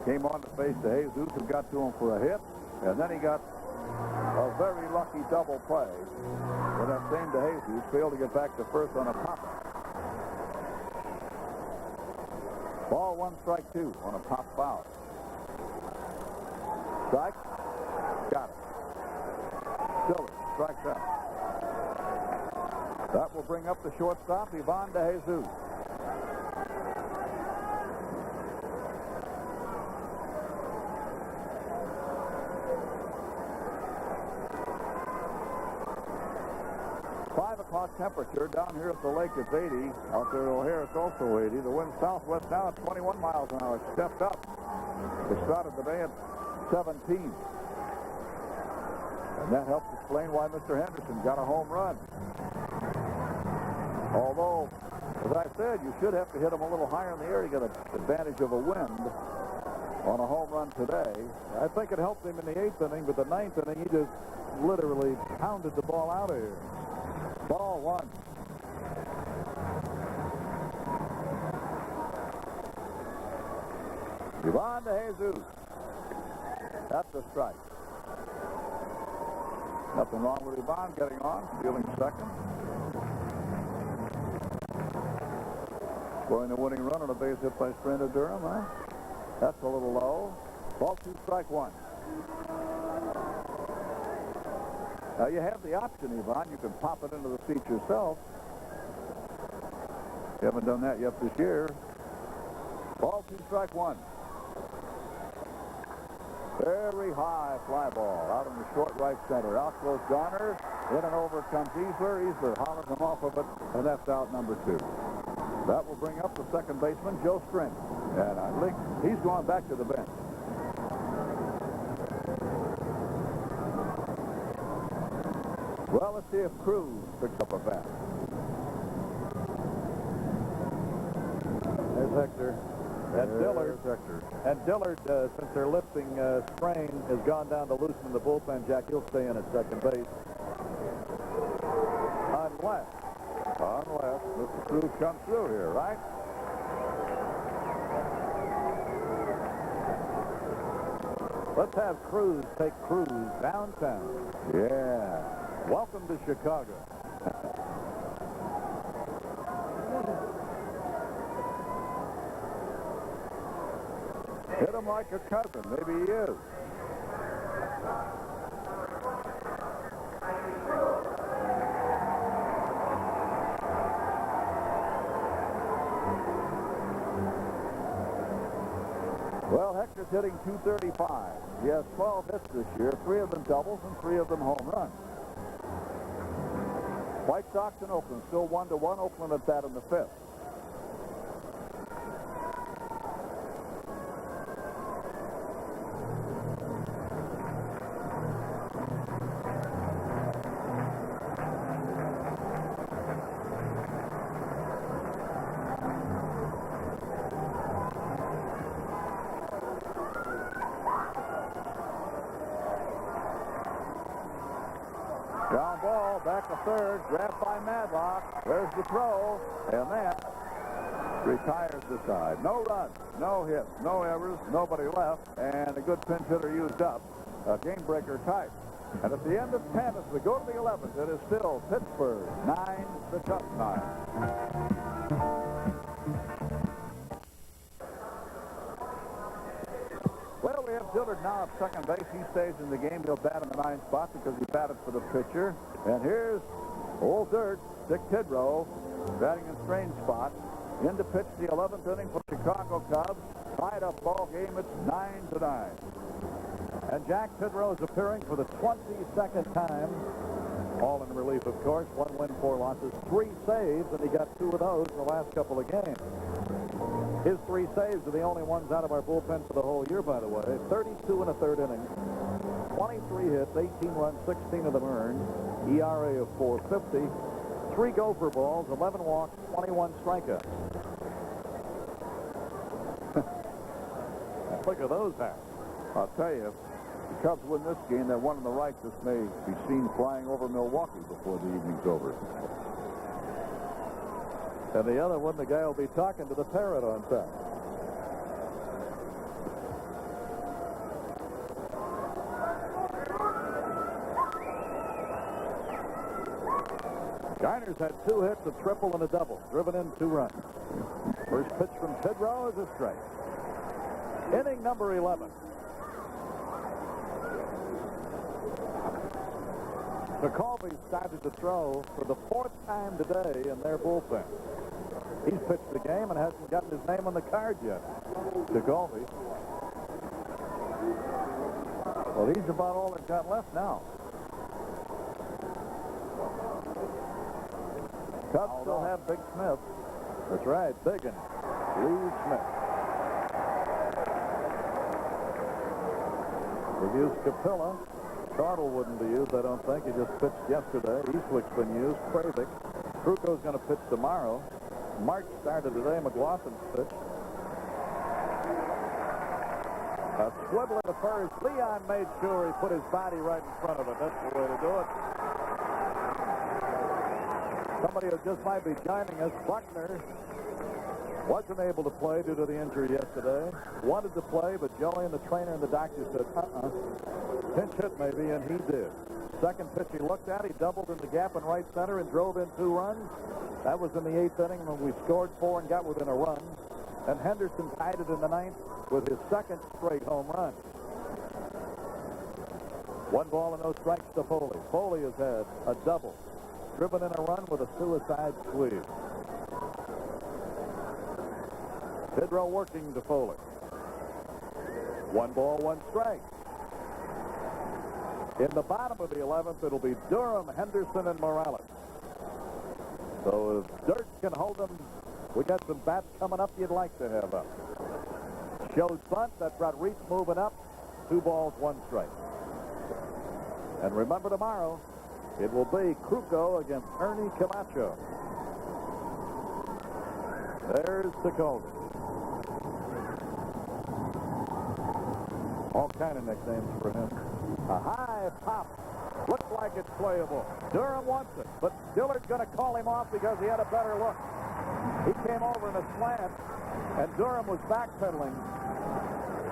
Came on to face DeJesus, who got to him for a hit, and then he got a very lucky double play when that same DeJesus failed to get back to first on a pop-up. Ball 1, strike 2 on a pop foul. Strike. Got it. Dillard strikes out. That will bring up the shortstop, Ivan DeJesus. Temperature down here at the lake, it's 80. Out there at O'Hare, it's also 80. The wind southwest now at 21 miles an hour. It's stepped up. They started the day at 17. And that helps explain why Mr. Henderson got a home run. Although, as I said, you should have to hit him a little higher in the air to get an advantage of a wind on a home run today. I think it helped him in the 8th inning, but the 9th inning, he just literally pounded the ball out of here. Ball 1. Ivan DeJesus. That's a strike. Nothing wrong with Ivan getting on, dealing second. Scoring the winning run on a base hit by Strander Durham, huh? That's a little low. Ball 2, strike 1. Now, you have the option, Ivan. You can pop it into the seat yourself. You haven't done that yet this year. Ball 2, strike 1. Very high fly ball out in the short right center. Out goes Garner. In and over comes Easler. Easler hollers him off of it, and that's out number 2. That will bring up the second baseman, Joe Strink. And I think he's going back to the bench. Well, let's see if Cruz picks up a bat. There's Hector. And Dillard, since their lifting strain has gone down to loosen the bullpen, Jack, he'll stay in at second base. Unless Mr. Cruz comes through here, right? Let's have Cruz take Cruz downtown. Yeah. Welcome to Chicago. Hit him like a cousin. Maybe he is. Well, Hector's hitting .235. He has 12 hits this year, 3 of them doubles and 3 of them home runs. White Sox and Oakland still 1-1. Oakland at that in the 5th. Ground ball, back to third, grabbed by Madlock. There's the throw, and that retires the side. No runs, no hits, no errors, nobody left, and a good pinch hitter used up. A game breaker type. And at the end of 10, as we go to the 11th, it is still Pittsburgh 9, the Cubs 9. Well, we have Dillard now at second base. He stays in the game. He'll bat in the 9th spot because he batted for the pitcher. And here's Old Dirt, Dick Tidrow, batting in strange spot. In to pitch the 11th inning for Chicago Cubs. Tied up ball game. It's 9-9. And Jack Tidrow is appearing for the 22nd time. All in relief, of course. 1 win, 4 losses, 3 saves, and he got 2 of those in the last couple of games. His 3 saves are the only ones out of our bullpen for the whole year, by the way. 32 in a third inning, 23 hits, 18 runs, 16 of them earned, ERA of 4.50, 3 gopher balls, 11 walks, 21 strikeouts. Look at those hats. I'll tell you, if the Cubs win this game, that one on the right just may be seen flying over Milwaukee before the evening's over. And the other one, the guy will be talking to the parrot on top. Garner's had 2 hits, a triple, and a double. Driven in 2 runs. First pitch from Tidrow is a strike. Inning number 11. McCalvey started to throw for the 4th time today in their bullpen. He's pitched the game and hasn't gotten his name on the card yet. McCalvey. Well, he's about all they've got left now. Cubs still have Big Smith. That's right, Biggin. Lee Smith. We've used Capilla. Cardle wouldn't be used, I don't think. He just pitched yesterday. Eastwick's been used. Kravik. Kruko's going to pitch tomorrow. March started today. McLaughlin's pitch. A swivel in the first. Leon made sure he put his body right in front of it. That's the way to do it. Somebody who just might be joining us, Buckner, wasn't able to play due to the injury yesterday. Wanted to play, but Joey and the trainer and the doctor said, pinch hit maybe, and he did. Second pitch he looked at, he doubled in the gap in right center and drove in 2 runs. That was in the 8th inning when we scored 4 and got within a run. And Henderson tied it in the 9th with his 2nd straight home run. 1 ball and no strikes to Foley. Foley has had a double. Driven in a run with a suicide squeeze. Tidrow working to Foley. 1 ball, 1 strike. In the bottom of the 11th, it'll be Durham, Henderson, and Morales. So if Dirt can hold them, we got some bats coming up you'd like to have up. Shows bunt. That brought Reach moving up. 2 balls, 1 strike. And remember tomorrow, it will be Kruko against Ernie Camacho. There's Tekulve. All kind of nicknames for him. A high pop. Looks like it's playable. Durham wants it, but Dillard's going to call him off because he had a better look. He came over in a slant, and Durham was backpedaling.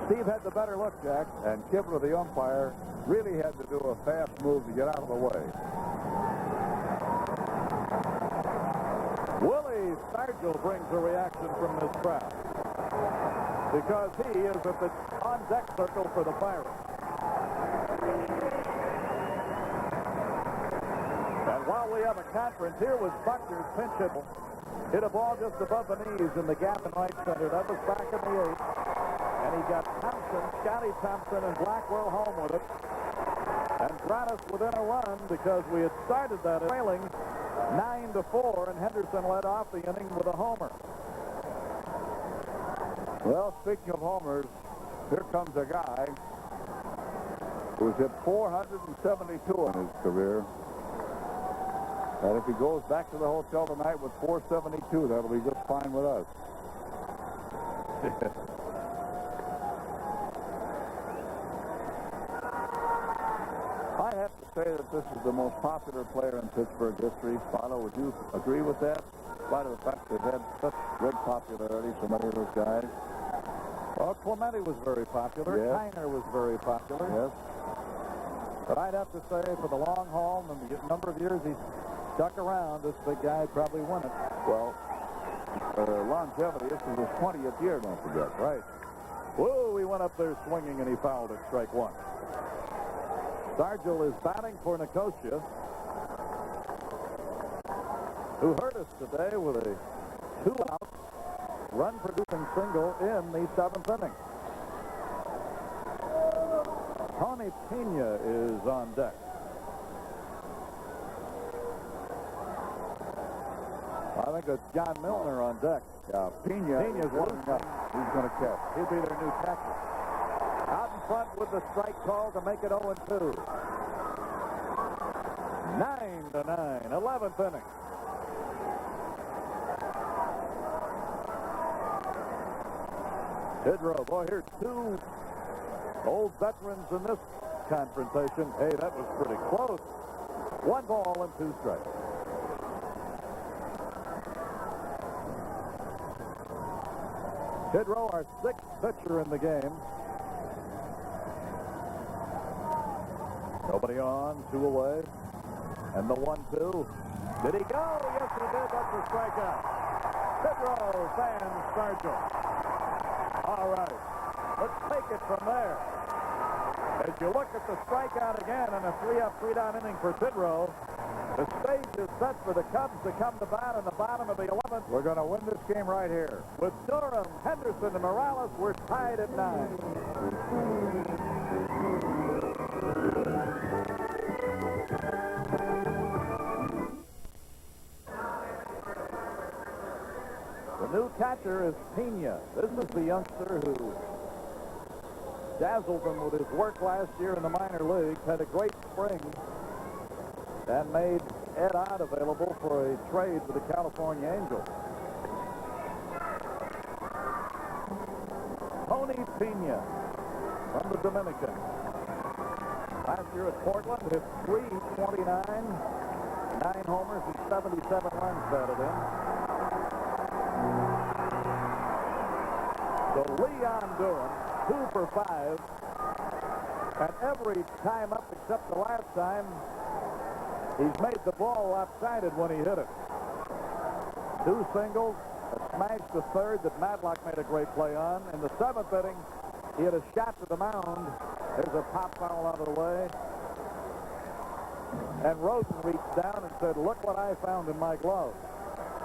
Steve had the better look, Jack, and Kibler, the umpire, really had to do a fast move to get out of the way. Willie Stargell brings a reaction from this crowd because he is at the on-deck circle for the Pirates. And while we have a conference, here was Buckner's pinch hit. Hit a ball just above the knees in the gap in right center. That was back in the 8th. And he got Thompson, Scotty Thompson, and Blackwell home with it. And brought us within a run because we had started that trailing 9-4, and Henderson led off the inning with a homer. Well, speaking of homers, here comes a guy who's hit 472 in his career. And if he goes back to the hotel tonight with 472, that'll be just fine with us. I have to say that this is the most popular player in Pittsburgh history. Philo, would you agree with that? In spite of the fact they've had such great popularity, so many of those guys. Well, Clemente was very popular. Yes. Kiner was very popular. Yes. But I'd have to say, for the long haul and the number of years he's stuck around, this big guy probably won it. Well, longevity, this is his 20th year, don't forget. Right. Whoa, he went up there swinging and he fouled it, strike 1. Stargell is batting for Nicosia, who hurt us today with a 2-out run-producing single in the 7th inning. Tony Pena is on deck. I think it's John Milner on deck. Yeah, Pena's warming up. He's going to catch. He'll be their new catcher. Out in front with the strike call to make it 0-2. 9-9, 11th inning. Tidrow, boy, here's 2 old veterans in this confrontation. Hey, that was pretty close. 1 ball and 2 strikes. Tidrow, our 6th pitcher in the game. Nobody on, 2 away. And the 1-2. Did he go? Yes, he did. That's a strikeout. Pittsburgh fans Sargent. All right. Let's take it from there. As you look at the strikeout again in a 3-up, 3-down inning for Pittsburgh, the stage is set for the Cubs to come to bat in the bottom of the 11th. We're going to win this game right here. With Durham, Henderson, and Morales, we're tied at 9. The new catcher is Pena. This is the youngster who dazzled them with his work last year in the minor leagues, had a great spring, and made Ed Ott available for a trade with the California Angels. Tony Pena from the Dominican. Last year at Portland, hit .329, 9 homers, and 77 runs batted in. So Leon Durham, 2 for 5, and every time up except the last time, he's made the ball lopsided when he hit it. 2 singles, a smash to third that Matlock made a great play on. In the 7th inning, he had a shot to the mound. There's a pop foul out of the way. And Rosen reached down and said, "Look what I found in my glove."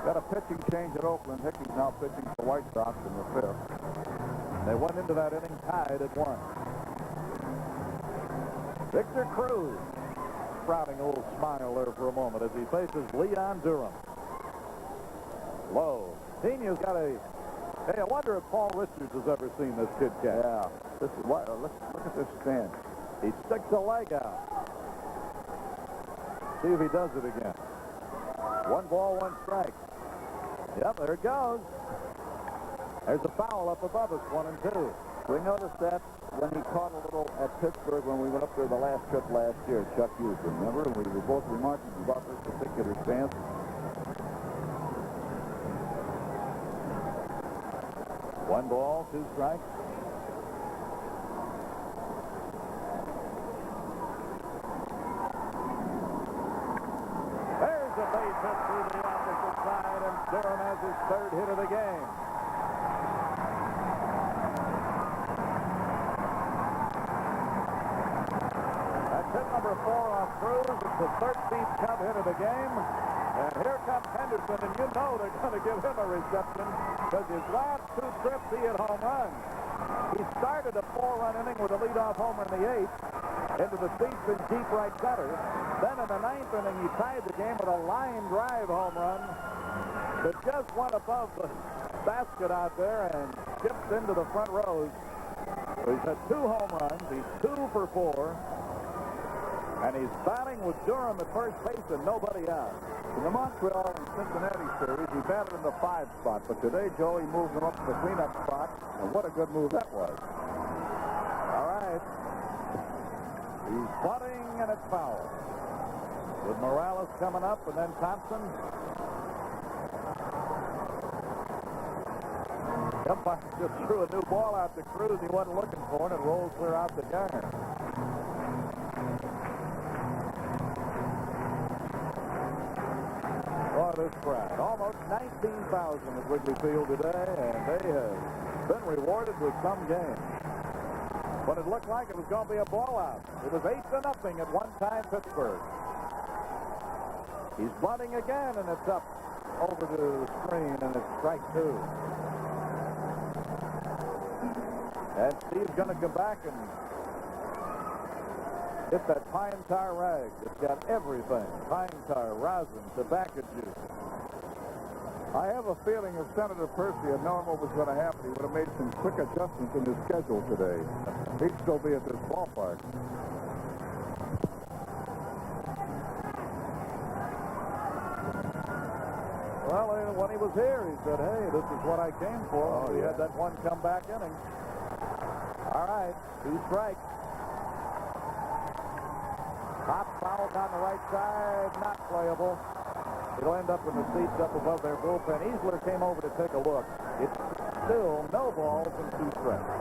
Got a pitching change at Oakland. Hickey's now pitching for White Sox in the 5th. They went into that inning tied at 1. Victor Cruz sprouting a little smile there for a moment as he faces Leon Durham. Low. Pena's got a... Hey, I wonder if Paul Richards has ever seen this kid catch. Yeah. This is what. Let's look at this stance. He sticks a leg out. See if he does it again. 1 ball, 1 strike. Yep, there it goes. There's a foul up above us, 1 and 2. We noticed that when he caught a little at Pittsburgh when we went up there the last trip last year, Chuck Hughes, remember? We were both remarking about this particular stance. One ball, 2 strikes. There's a base hit through the opposite side, and Durham has his 3rd hit of the game. That's hit number 4 off Cruz. It's the 13th Cub hit of the game. And here comes Henderson, and you know they're going to give him a reception because his last 2 trips he hit home runs. He started a 4-run inning with a leadoff homer in the 8th into the seats in deep right center. Then in the 9th inning, he tied the game with a line drive home run that just went above the basket out there and chipped into the front rows. So he's had 2 home runs. He's 2 for 4. And he's batting with Durham at first base and nobody out. In the Montreal and Cincinnati series, he batted in the 5 spot. But today, Joe, he moved him up to the cleanup spot. And what a good move that was. All right. He's butting and it's foul. With Morales coming up and then Thompson. The umpire just threw a new ball out to Cruz he wasn't looking for, and it rolls clear out the yard. Oh, this crowd. Almost 19,000 at Wrigley Field today, and they have been rewarded with some game. But it looked like it was going to be a blowout. It was 8-0 at one time, Pittsburgh. He's bunting again, and it's up over to the screen, and it's strike 2. And Steve's going to come back and hit that pine tar rag. It's got everything. Pine tar, rosin, tobacco juice. I have a feeling if Senator Percy had known what was going to happen, he would have made some quick adjustments in his schedule today. He'd still be at this ballpark. Well, when he was here, he said, "Hey, this is what I came for." Oh, he yeah. had that one comeback inning. All right, 2 strikes. Pop foul down the right side, not playable. It'll end up in the seats up above their bullpen. Easler came over to take a look. It's still no balls and 2 strikes.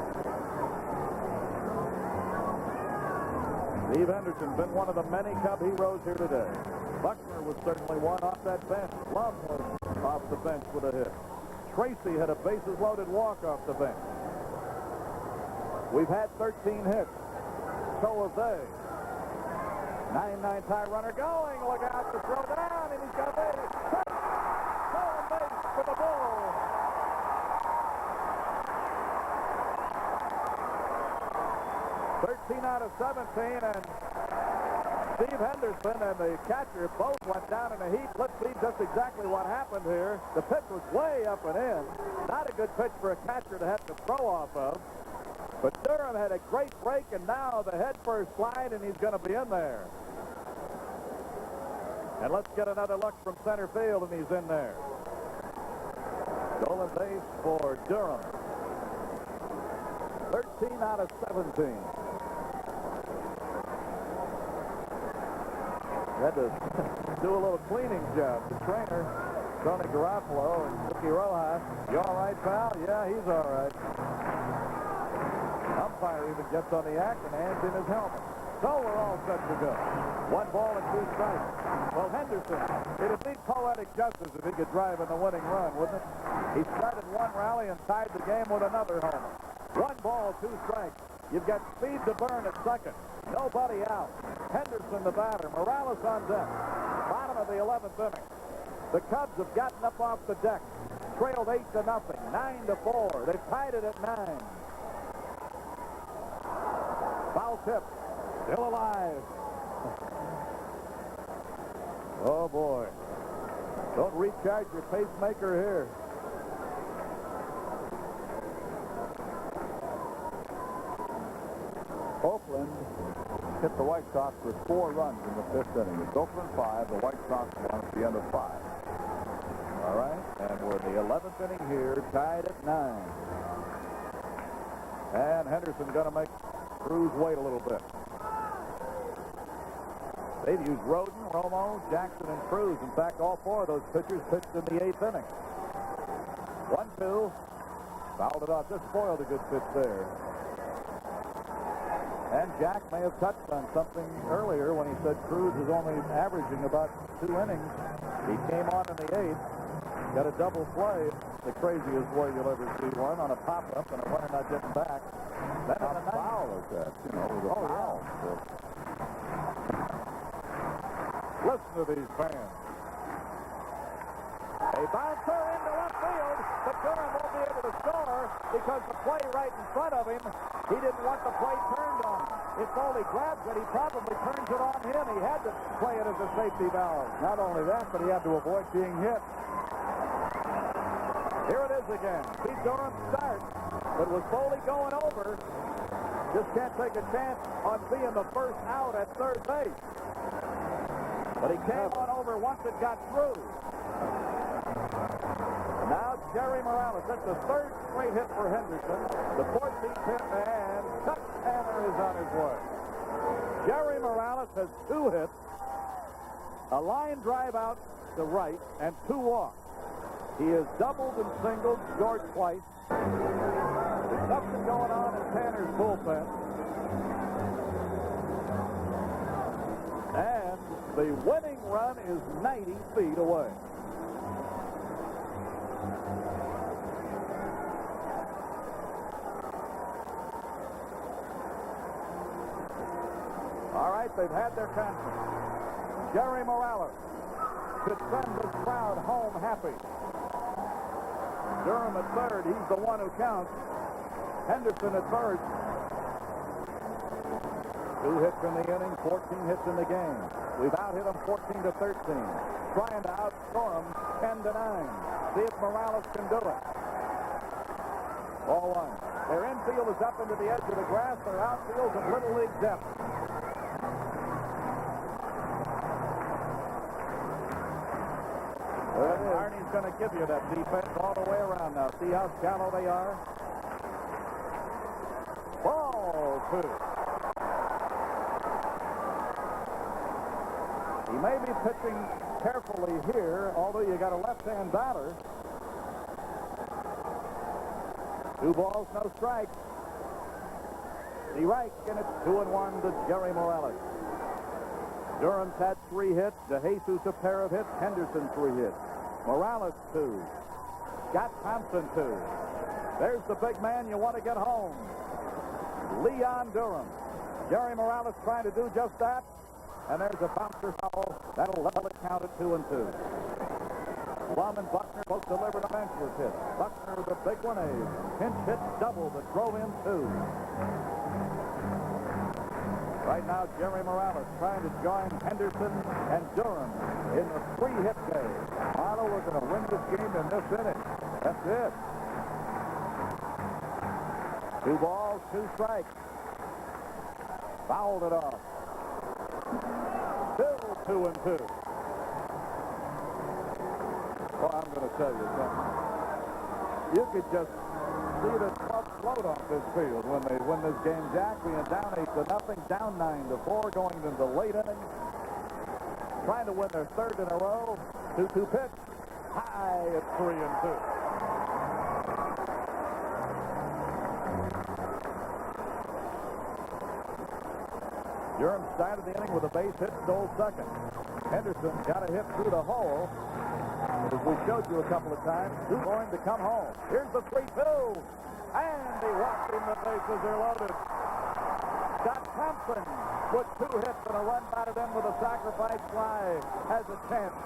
Steve Henderson's been one of the many Cub heroes here today. Buckner was certainly one off that bench. Love was off the bench with a hit. Tracy had a bases-loaded walk off the bench. We've had 13 hits. So have they. 9-9 tie runner going. Look out to throw down, and he's got a base. Stolen base for the Bulls. '13 out of 17, and Steve Henderson and the catcher both went down in a heap. Let's see just exactly what happened here. The pitch was way up and in. Not a good pitch for a catcher to have to throw off of. But Durham had a great break, and now the head first slide, and he's going to be in there. And let's get another look from center field, and he's in there. Stolen base for Durham. 13 out of 17. Had to do a little cleaning job. The trainer, Tony Garofalo, and Ricky Rojas. You all right, pal? Yeah, he's all right. Umpire even gets on the act and hands in his helmet. So we're all set to go. 1 ball and 2 strikes. Well, Henderson, it'd be poetic justice if he could drive in the winning run, wouldn't it? He started one rally and tied the game with another homer. 1 ball, 2 strikes. You've got speed to burn at second. Nobody out. Henderson the batter. Morales on deck. Bottom of the 11th inning. The Cubs have gotten up off the deck. Trailed 8-0. 9-4. They've tied it at 9. Foul tip. Still alive. Oh, boy. Don't recharge your pacemaker here. Oakland hit the White Sox with 4 runs in the 5th inning. It's Oakland 5, the White Sox 1 at the end of 5. All right, and we're in the 11th inning here, tied at 9. And Henderson going to make Cruz wait a little bit. They've used Roden, Romo, Jackson, and Cruz. In fact, all 4 of those pitchers pitched in the 8th inning. 1-2. Fouled it off. Just spoiled a good pitch there. And Jack may have touched on something earlier when he said Cruz is only averaging about 2 innings. He came on in the 8th, got a double play, the craziest way you'll ever see one, on a pop-up and a runner not getting back. Then on a foul is that, you know, it was a foul. Yeah. Listen to these fans. A bouncer into left field, but Durham won't be able to score because the play right in front of him, he didn't want the play turned on him. If Foley grabs it, he probably turns it on him. He had to play it as a safety valve. Not only that, but he had to avoid being hit. Here it is again. See Durham start, but with Foley going over, just can't take a chance on being the first out at third base. But he came on over once it got through. Now Jerry Morales. That's the 3rd straight hit for Henderson. The 14th hit, and Chuck Tanner is on his way. Jerry Morales has 2 hits, a line drive out to right, and 2 walks. He has doubled and singled, scored twice. There's something going on in Tanner's bullpen. And the winning run is 90 feet away. All right, they've had their conference. Jerry Morales should send this crowd home happy. Durham at third. He's the one who counts. Henderson at first. 2 hits in the inning, 14 hits in the game. We've out-hit them 14-13. Trying to outscore them 10-9. See if Morales can do it. Ball 1. Their infield is up into the edge of the grass. Their outfield's at Little League depth. Well, Arnie's going to give you that defense all the way around now. See how shallow they are? Ball 2. He may be pitching carefully here, although you got a left-hand batter. 2 balls, no strikes. The right, and it's 2-1 to Jerry Morales. Durham's had 3 hits. DeJesus a pair of hits. Henderson 3 hits. Morales 2. Scott Thompson 2. There's the big man you want to get home. Leon Durham. Jerry Morales trying to do just that. And there's a bouncer foul. That'll level it count at 2-2. Blum and Buckner both delivered a benchless hit. Buckner, the big one, a pinch hit double that drove in 2. Right now, Jerry Morales trying to join Henderson and Durham in the 3-hit game. Marlowe, we're going to win this game in this inning. That's it. 2 balls, 2 strikes. Fouled it off. Still 2-2. Well, I'm going to tell you something. You could just see the club float off this field when they win this game, Jack. Being down 8-0, down 9-4, going into the late inning. Trying to win their 3rd in a row. 2-2 pitch. High at 3-2. Durham started the inning with a base hit, stole second. Henderson got a hit through the hole. As we showed you a couple of times, who's going to come home? Here's the 3-2. And he walked in, the bases are loaded. Scott Thompson with 2 hits and a run batted in with a sacrifice fly has a chance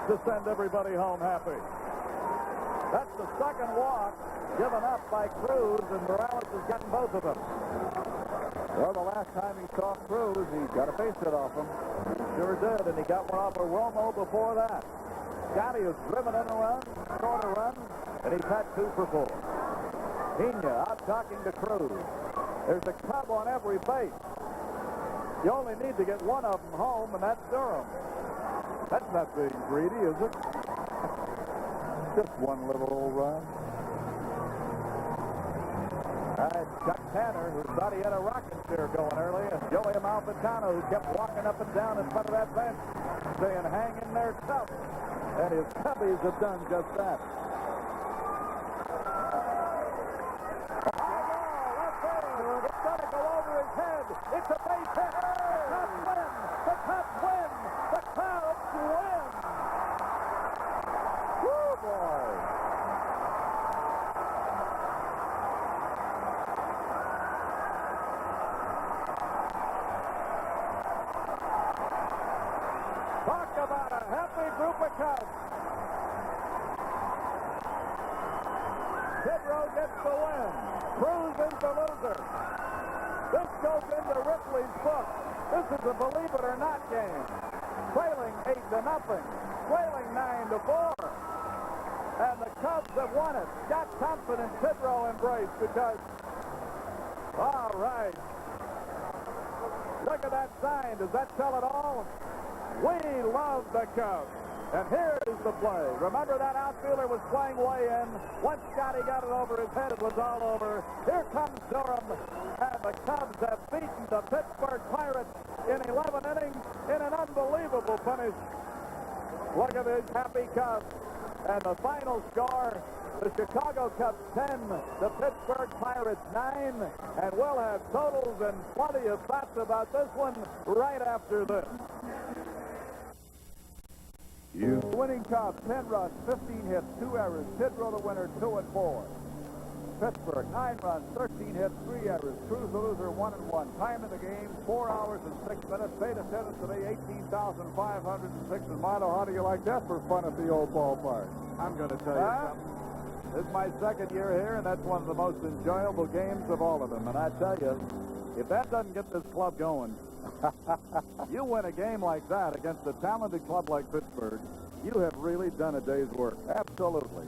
to send everybody home happy. That's the second walk given up by Cruz, and Morales has gotten both of them. Well, the last time he saw Cruz, he got a base hit off him. He sure did, and he got one off of Romo before that. Scotty has driven in a run, scored a run, and he's had 2 for 4. Pena out talking to Cruz. There's a Cub on every base. You only need to get one of them home, and that's Durham. That's not being greedy, is it? Just one little old run. All right, Chuck Tanner, who thought he had a rocket chair going early, and Joey Amalfitano, who kept walking up and down in front of that bench, saying, hang in there tough. And his Cubbies have done just that. It's going to go over his head. It's a base hit. The Cubs win. The Cubs win. Woo, boy. Talk about a happy group of Cubs. Tidrow gets the win. Cruz is the loser. This goes into Ripley's book. This is a believe it or not game. Trailing 8-0. Trailing 9-4. And the Cubs have won it. Scott Thompson and Tidrow embrace because, all right. Look at that sign. Does that tell it all? We love the Cubs. And here is the play. Remember that outfielder was playing way in. Once Scotty got it over his head, it was all over. Here comes Durham. And the Cubs have beaten the Pittsburgh Pirates in 11 innings in an unbelievable finish. Look at these happy Cubs. And the final score, the Chicago Cubs 10, the Pittsburgh Pirates 9. And we'll have totals and plenty of thoughts about this one right after this. Winning Cubs, 10 runs, 15 hits, 2 errors. Tidrow the winner, 2-4. Pittsburgh, 9 runs, 13 hits, 3 errors. Cruz the loser, 1-1. Time in the game, 4 hours and 6 minutes. Paid attendance today, 18,506. And Milo, how do you like that for fun at the old ballpark? I'm going to tell you something. This is my 2nd year here, and that's one of the most enjoyable games of all of them. And I tell you, if that doesn't get this club going, you win a game like that against a talented club like Pittsburgh, you have really done a day's work. Absolutely.